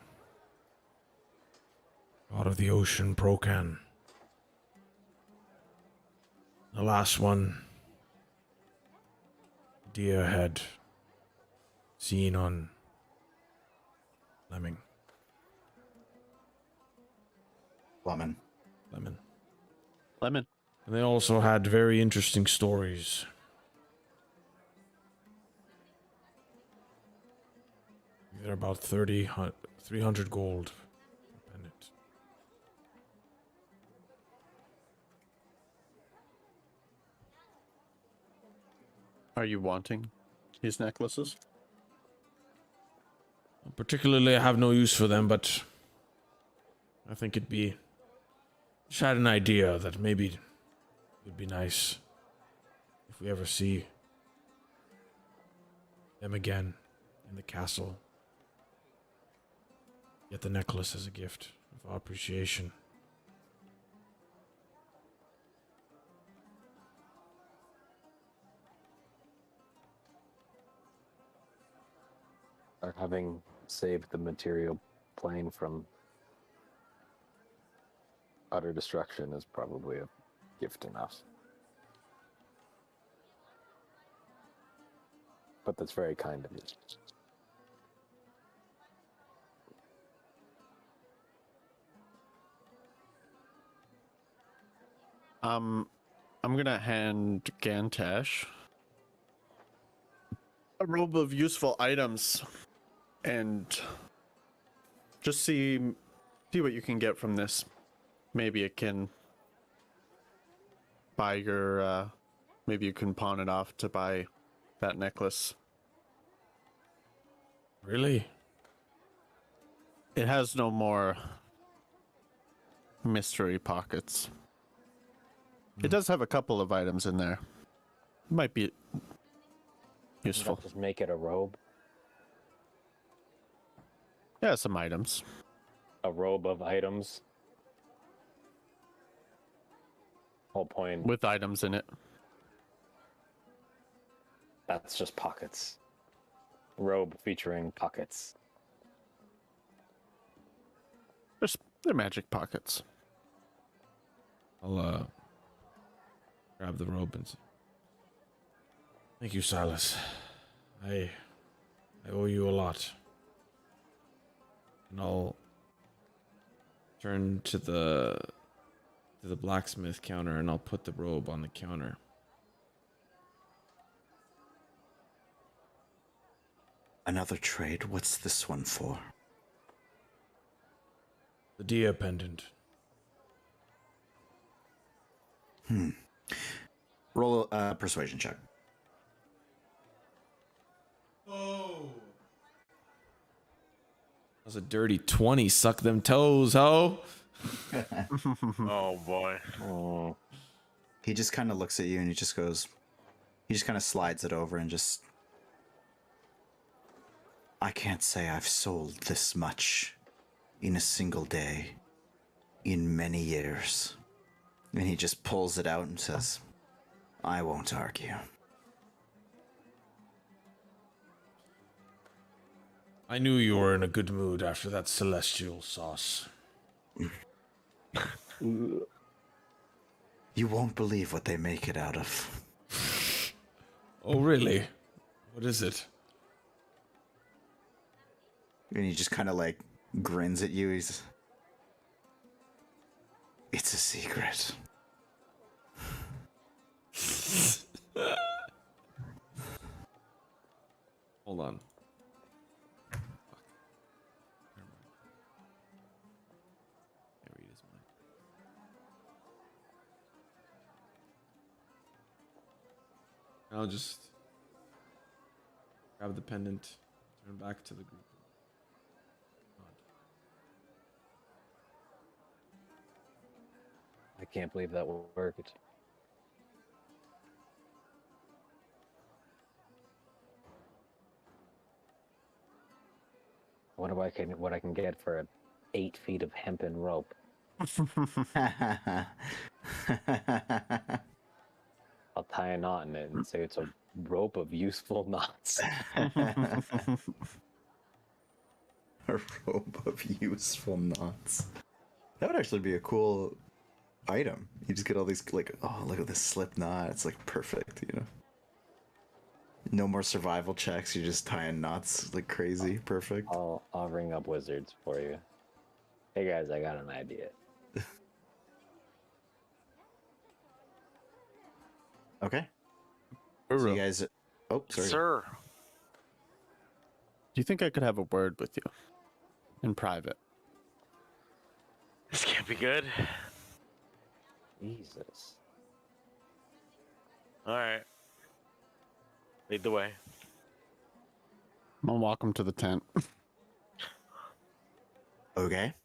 God of the Ocean, Procan. The last one, Dia had seen on Lemon. Lemon. Lemon. And they also had very interesting stories. They're about 300 gold per pendant. Are you wanting these necklaces? Particularly, I have no use for them, but I think it'd be... Just had an idea that maybe it would be nice if we ever see them again in the castle. Get the necklace as a gift of our appreciation. Or having saved the material plane from utter destruction is probably a gift enough. But that's very kind of you. I'm gonna hand Gantash a robe of useful items and just see what you can get from this. Maybe it can buy your maybe you can pawn it off to buy that necklace. Really? It has no more mystery pockets. It does have a couple of items in there. Might be useful. Just make it a robe. Yeah, some items. A robe of items. Whole point. With items in it. That's just pockets. Robe featuring pockets. They're magic pockets. I'll grab the robe and say, thank you, Silas. I owe you a lot. And I'll turn to the blacksmith counter and I'll put the robe on the counter. Another trade. What's this one for? The Dia pendant. Roll a persuasion check. Oh. That was a dirty 20. Suck them toes, ho. Oh boy. Oh, He just kind of looks at you and he just kind of slides it over and just... I can't say I've sold this much in a single day in many years. And he just pulls it out and says, I won't argue. I knew you were in a good mood after that celestial sauce. You won't believe what they make it out of. Oh, really? What is it? And he just kind of like grins at you. It's a secret. Hold on. Fuck. Never mind. Can't read his mind. I'll just grab the pendant, turn back to the group. I can't believe that worked. I wonder what I can get for 8 feet of hempen rope. I'll tie a knot in it and say it's a rope of useful knots. A rope of useful knots. That would actually be a cool item. You just get all these like, oh, look at this slip knot. It's like perfect, you know. No more survival checks. You're just tying knots like crazy. Perfect. I'll ring up wizards for you. Hey guys, I got an idea. Okay. So Uru, you guys. Oh, sorry. Sir. do you think I could have a word with you in private? This can't be good. Jesus. Alright. Lead the way. I'm gonna walk him to the tent. Okay.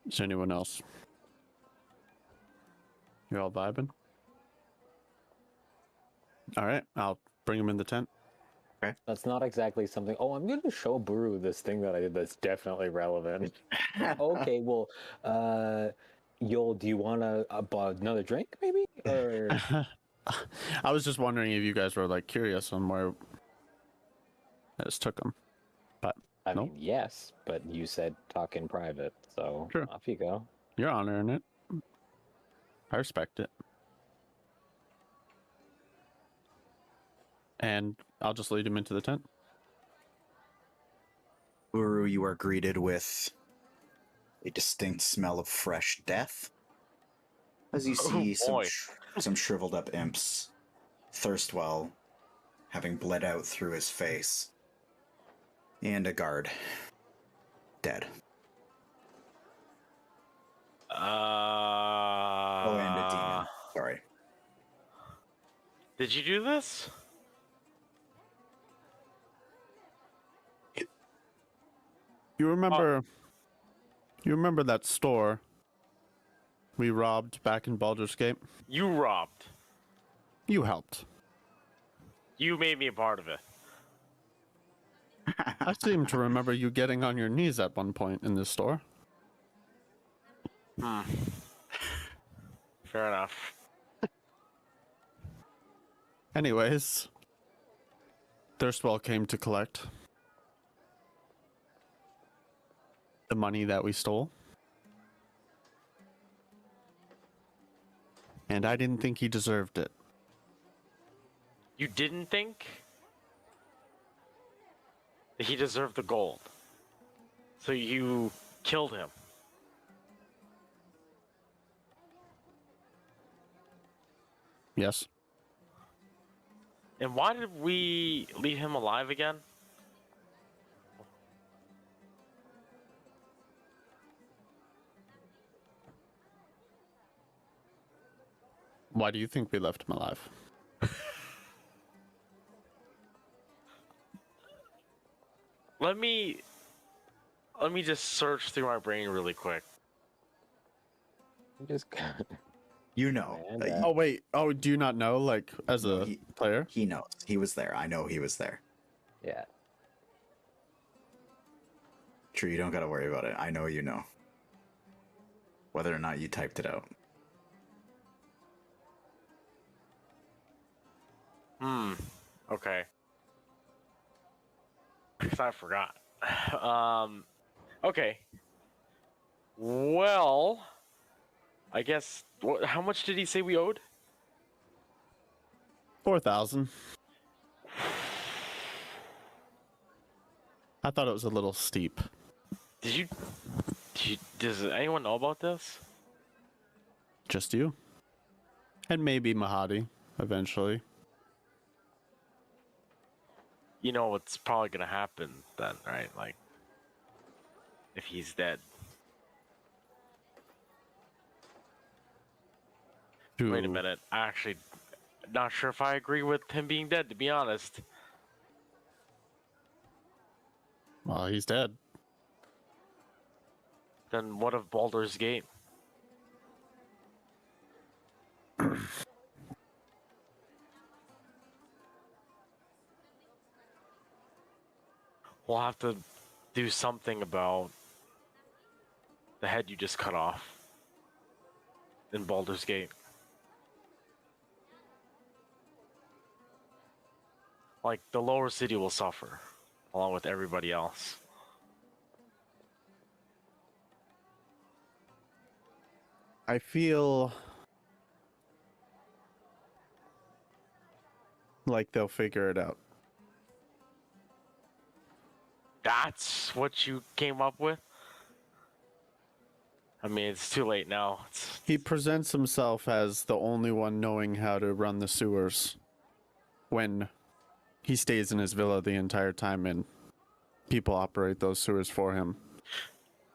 Is there anyone else? You all vibing? All right, I'll bring him in the tent. That's not exactly something. Oh, I'm going to show Buru this thing that I did that's definitely relevant. Okay, well, do you want another drink, maybe? Or I was just wondering if you guys were like curious on where this took him. But I Nope. mean, yes, but you said talk in private, so Sure. off you go. you're honoring it. I respect it. And I'll just lead him into the tent. Uru, you are greeted with a distinct smell of fresh death. As you see boy. some shriveled up imps, Thirstwell having bled out through his face, and a guard dead. Oh, and a demon. Sorry. Did you do this? You remember that store we robbed back in Baldur's Gate? You robbed. You helped. You made me a part of it. I seem to remember you getting on your knees at one point in this store. Fair enough. Anyways, Thirstwell came to collect the money that we stole. And I didn't think he deserved it. You didn't think that he deserved the gold. So you killed him. Yes. And why did we leave him alive again? Why do you think we left him alive? Let me just search through my brain really quick. You just You know. And, Oh, wait. Oh, do you not know, like, as No, a player? He knows. He was there. I know he was there. yeah. True, you don't gotta worry about it. I know you know. Whether or not you typed it out. Okay. Because I forgot. Okay. Well, I guess. How much did he say we owed? 4,000. I thought it was a little steep. Does anyone know about this? Just you. And maybe Mahadi, eventually. You know what's probably gonna happen then, right? Like, if he's dead. Wait a minute. I actually not sure if I agree with him being dead, to be honest. Well, he's dead. Then what of Baldur's Gate? We'll have to do something about the head you just cut off in Baldur's Gate. Like, the lower city will suffer, along with everybody else. I feel like they'll figure it out. That's what you came up with? I mean, it's too late now. He presents himself as the only one knowing how to run the sewers when he stays in his villa the entire time and people operate those sewers for him.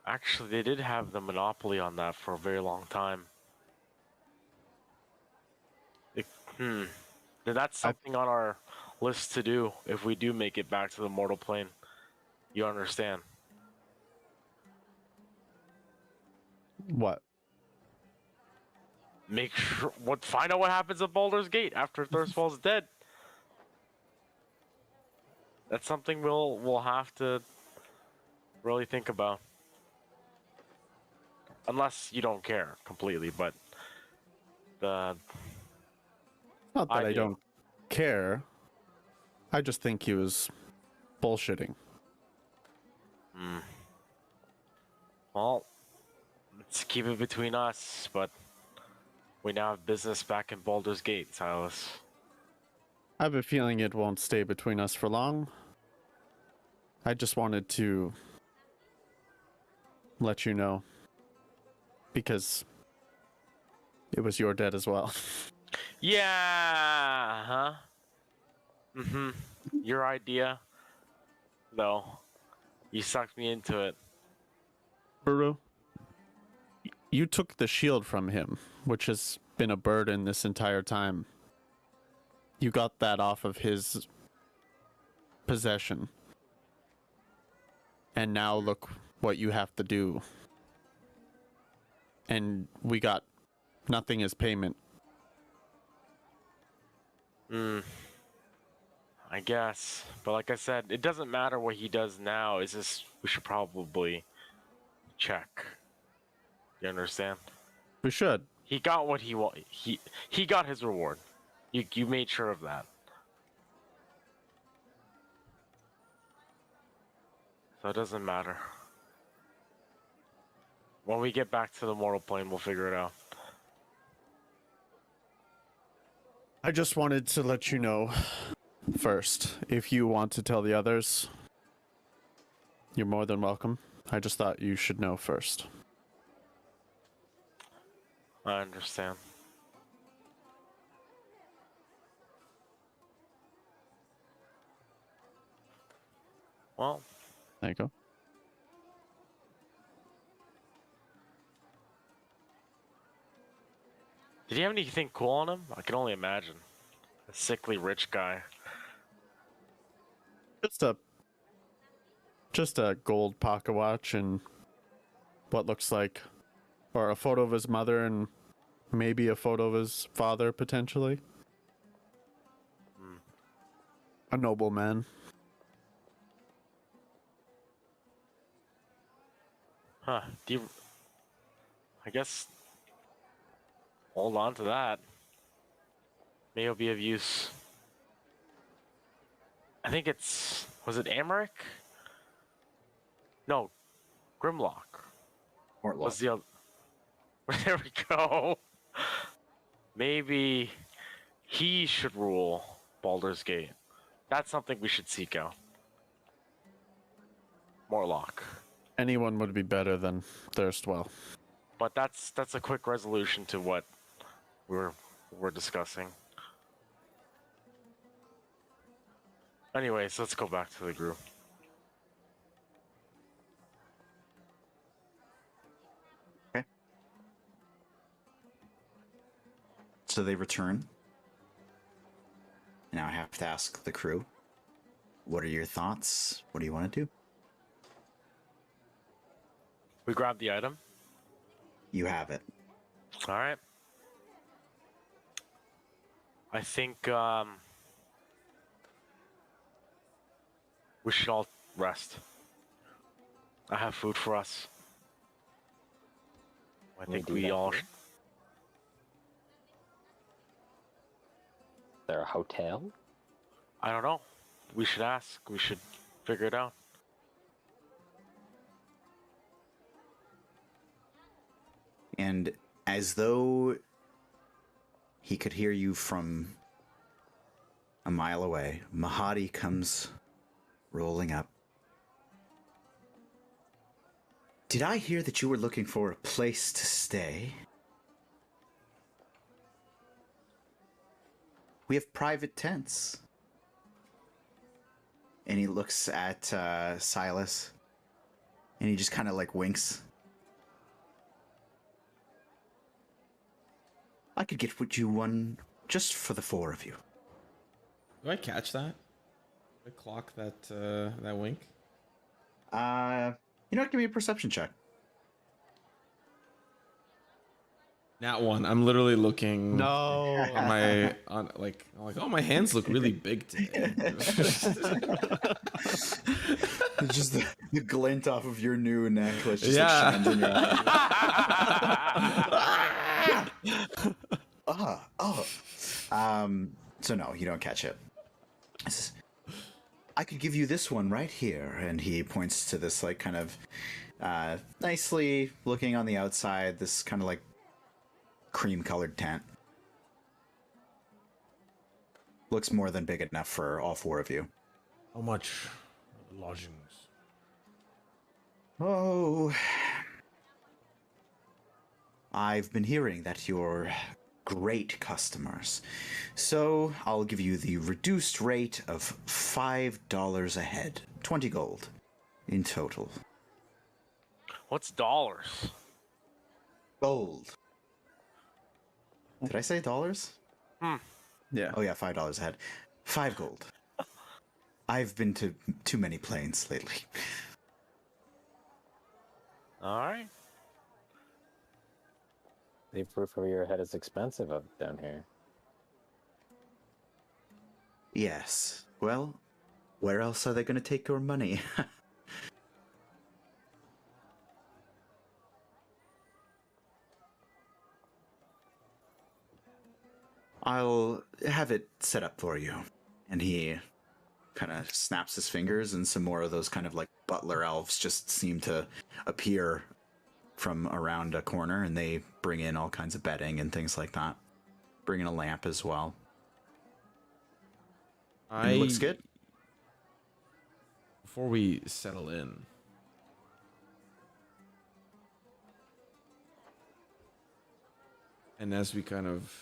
Actually, they did have the monopoly on that for a very long time. That's something on our list to do if we do make it back to the mortal plane. You understand? What? Make sure find out what happens at Baldur's Gate after Thirstfall's dead. That's something we'll have to really think about. Unless you don't care completely, but Not that I do. don't care. I just think he was bullshitting. Well, let's keep it between us, but we now have business back in Baldur's Gate, Silas. I have a feeling it won't stay between us for long. I just wanted to let you know because it was your debt as well. Yeah, huh? Mm-hmm. Your idea, though. You sucked me into it. Baru, you took the shield from him, which has been a burden this entire time. You got that off of his possession. And now look what you have to do. And we got nothing as payment. I guess. But like I said, it doesn't matter what he does now. It's just we should probably check. You understand? We should. He got what he wanted. He got his reward. You made sure of that. So it doesn't matter. When we get back to the mortal plane, we'll figure it out. I just wanted to let you know first. If you want to tell the others, you're more than welcome. I just thought you should know first. I understand. Well, There you go. did he have anything cool on him? I can only imagine. A sickly rich guy. Just a gold pocket watch and what looks like, or a photo of his mother and maybe a photo of his father potentially. A nobleman. Huh. I guess hold on to that. May it'll be of use. I think it's Was it Amric? No, Grimlock. Mortlock. Was the other... There we go. Maybe he should rule Baldur's Gate. That's something we should seek out. Mortlock. Anyone would be better than Thirstwell. But that's a quick resolution to what we're discussing. Anyways, let's go back to the group. So they return. Now I have to ask the crew, what are your thoughts? What do you want to do? We grab the item. You have it. All right. I think we should all rest. I have food for us. I Can think do we that all. here? Is there a hotel? I don't know. We should ask. We should figure it out. And as though he could hear you from a mile away, Mahadi comes rolling up. Did I hear that you were looking for a place to stay? We have private tents. And he looks at Silas, and he just kind of like winks. I could get you one just for the four of you. Do I catch that? Do I clock that that wink? You know what? Give me a perception check. Nat one. I'm literally looking No. on my I'm like, oh, my hands look really big today. Just the glint off of your new necklace just Yeah. like shines in your eye. So no, you don't catch it. He says, I could give you this one right here, and he points to this like kind of nicely looking on the outside, this kind of like cream-colored tent. Looks more than big enough for all four of you. How much lodgings? Oh, I've been hearing that you're great customers, so I'll give you the reduced rate of $5 a head, 20 gold in total. What's dollars? Gold. Did I say dollars? Yeah. Oh yeah, $5 a head. 5 gold. I've been to too many planes lately. All right. The roof over your head is expensive up down here. Yes. Well, where else are they going to take your money? I'll have it set up for you. And he kind of snaps his fingers, and some more of those kind of like butler elves just seem to appear from around a corner, and they bring in all kinds of bedding and things like that. Bring in a lamp as well. And it looks good. Before we settle in, and as we kind of,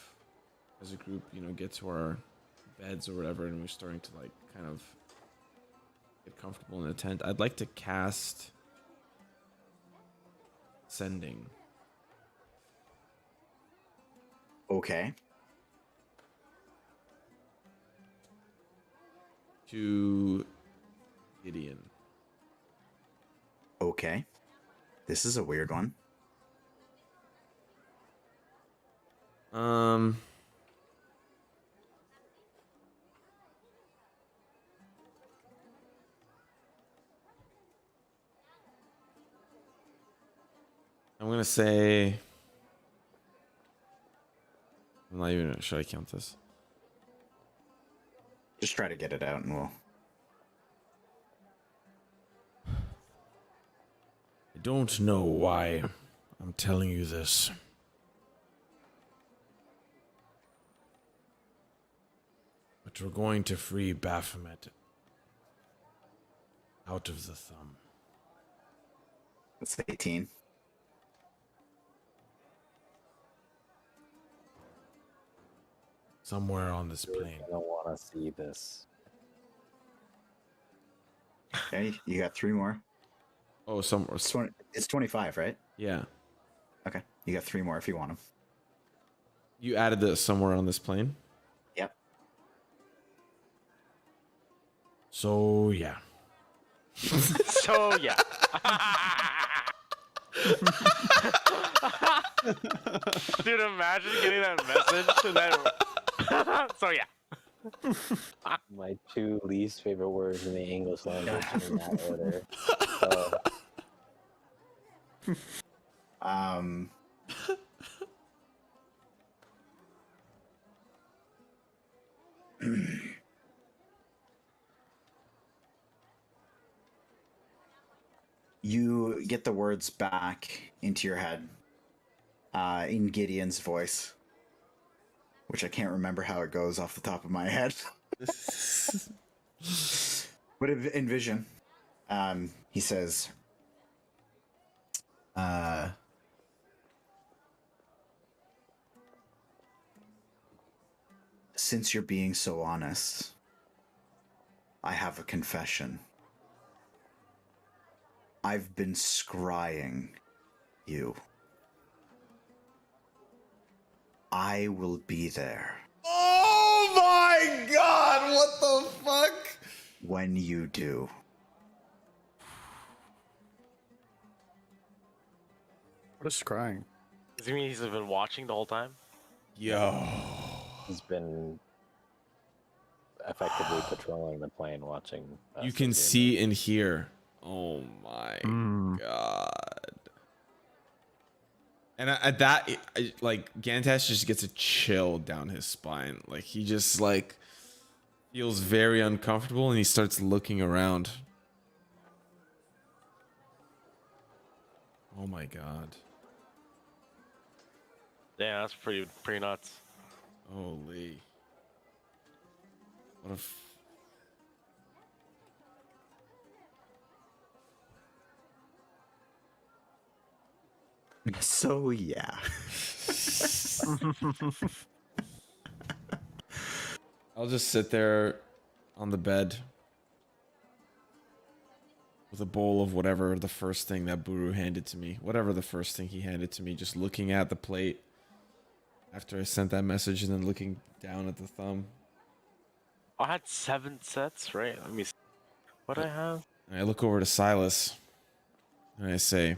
as a group, get to our beds or whatever, and we're starting to like kind of get comfortable in the tent, I'd like to cast Sending. Okay. To Gideon. Okay. This is a weird one. I'm gonna say, I'm not even, should I count this? Just try to get it out and we'll... don't know why I'm telling you this. But we're going to free Baphomet out of the thumb. That's 18. Somewhere on this You're plane. gonna want to see this. Okay, you got 3 more. Oh, somewhere. It's 25, right? Yeah. Okay, you got 3 more if you want them. You added this somewhere on this plane? Yep. So, yeah. So yeah. Dude, imagine getting that message and then so yeah. My 2 least favorite words in the English language in that order. Um, you get the words back into your head in Gideon's voice, which I can't remember how it goes off the top of my head. But in Vision, he says, since you're being so honest, I have a confession. I've been scrying you. I will be there Oh my god, what the fuck? when you do. What is crying? Does he mean he's been watching the whole time? Yo. He's been effectively patrolling the plane, watching. You us can do see and hear. Oh my Mm. god. And at that, like, Gantash just gets a chill down his spine. Like, he just, like, feels very uncomfortable and he starts looking around. Oh my god. Yeah, that's pretty nuts. Holy. What a So, yeah. I'll just sit there on the bed with a bowl of whatever the first thing that Buru handed to me. Whatever the first thing he handed to me, just looking at the plate after I sent that message and then looking down at the thumb. I had 7 sets, right? Let me see. What I have? And I look over to Silas and I say,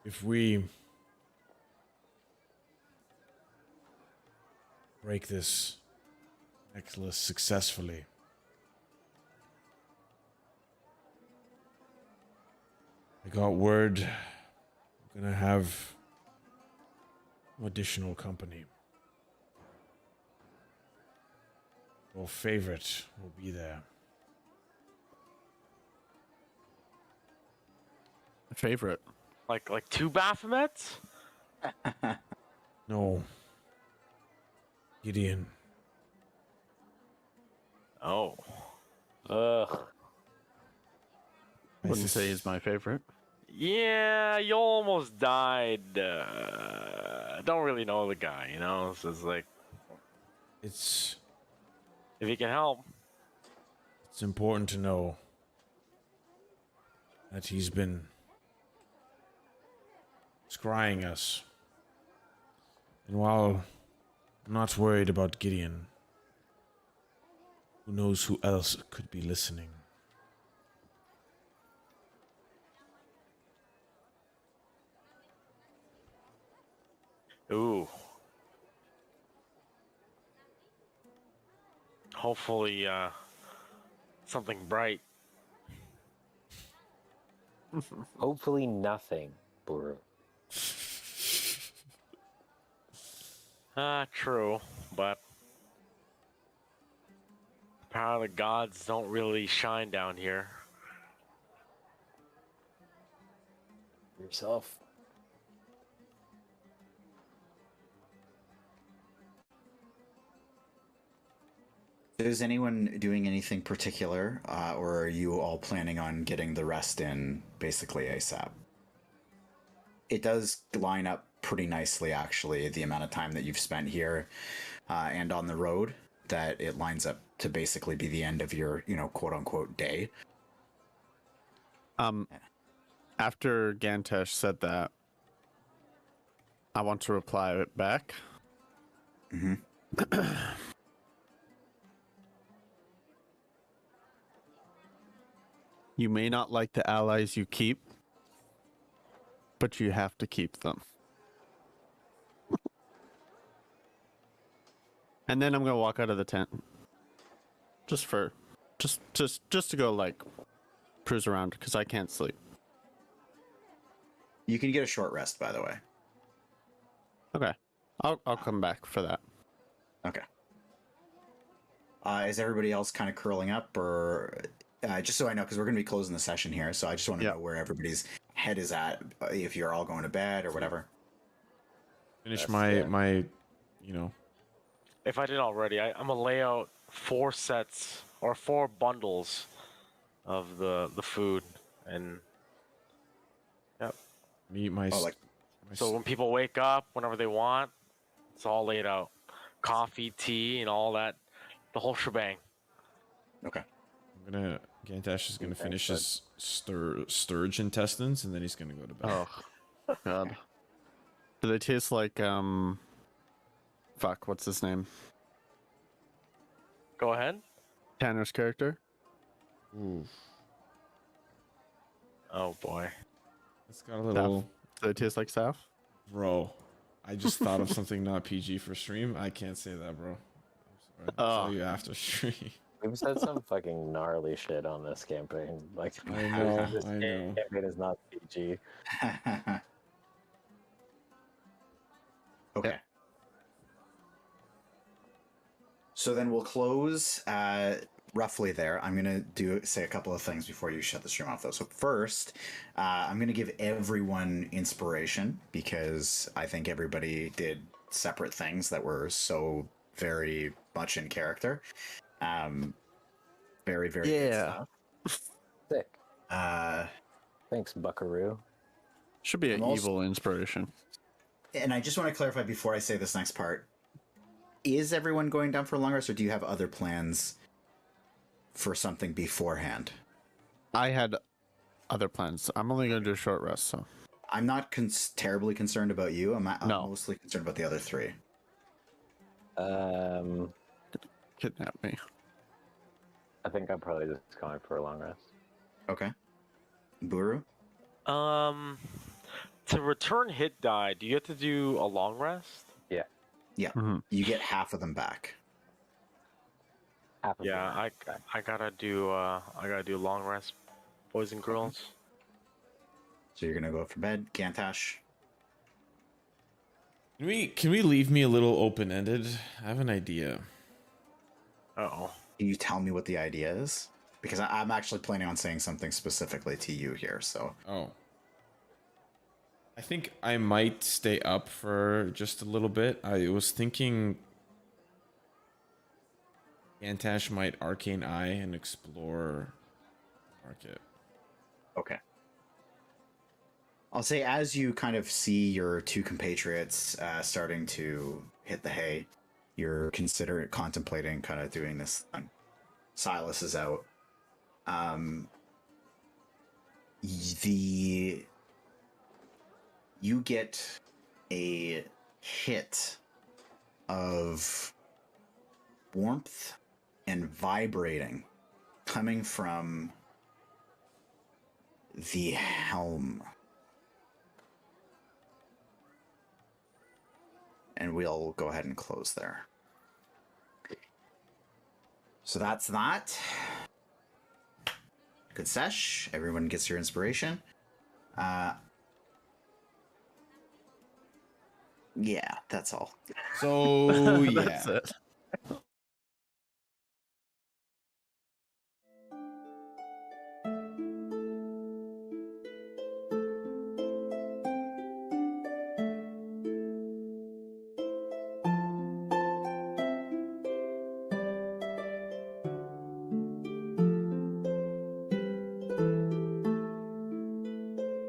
if we break this necklace successfully, I got word I'm gonna have additional company. Your favorite will be there. Favorite. Like 2 Baphomets? No. Gideon. Oh. Ugh. Wouldn't say he's my favorite. Yeah, you almost died. Don't really know the guy, you know? So it's like, It's if he can help. important to know that he's been scrying us. And while I'm not worried about Gideon, who knows who else could be listening? Ooh. Hopefully, something bright. Hopefully nothing, Buru. True, but the power of the gods don't really shine down here. Yourself. Is anyone doing anything particular, or are you all planning on getting the rest in basically ASAP? It does line up pretty nicely, actually, the amount of time that you've spent here and on the road, that it lines up to basically be the end of your, quote unquote day. After Gantesh said that, I want to reply it back. Mm-hmm. You may not like the allies you keep, but you have to keep them. And then I'm gonna walk out of the tent, just to go like cruise around because I can't sleep. You can get a short rest, by the way. Okay, I'll come back for that. Okay. Is everybody else kind of curling up, or just so I know, because we're going to be closing the session here, so I just want to know where everybody's head is at, if you're all going to bed or whatever. Finish my, If I didn't already, I'm gonna lay out 4 sets or 4 bundles of the food, and yep. So when people wake up, whenever they want, it's all laid out. Coffee, tea, and all that, the whole shebang. Okay. Gantash is gonna finish his sturge intestines, and then he's gonna go to bed. Oh, God. Do they taste like fuck? What's his name? Go ahead. Tanner's character. Ooh, Oh boy. it's got a little. Do they taste like Saf? Bro, I just thought of something not PG for stream. I can't say that, bro. I'm sorry. I'll tell you after stream. We've said some fucking gnarly shit on this campaign. Like, I know, this I know. campaign is not PG. Okay. So then we'll close roughly there. I'm going to say a couple of things before you shut the stream off, though. So first, I'm going to give everyone inspiration, because I think everybody did separate things that were so very much in character. Very, very good stuff. Sick. Uh, Thanks, Buckaroo. Should be an I'm evil inspiration. And I just want to clarify before I say this next part. Is everyone going down for a long rest, or do you have other plans for something beforehand? I had other plans. I'm only going to do a short rest, so. I'm not terribly concerned about you. I'm No. mostly concerned about the other 3. Kidnap me. I think I'm probably just going for a long rest. Okay. Buru? To return hit die, do you have to do a long rest? Yeah. Yeah. Mm-hmm. You get half of them back. Half of Yeah, them. I gotta do long rest, boys and girls. So you're gonna go for bed. Gantash? Can we leave me a little open ended? I have an idea. Uh-oh. Can you tell me what the idea is? Because I'm actually planning on saying something specifically to you here, so. Oh. I think I might stay up for just a little bit. I was thinking Gantash might Arcane Eye and explore market. Okay. I'll say, as you kind of see your 2 compatriots starting to hit the hay, you're contemplating kind of doing this thing. Silas is out. You get a hit of warmth and vibrating coming from the helm. And we'll go ahead and close there. So that's that. Good sesh. Everyone gets your inspiration. Yeah, that's all. So yeah. That's it.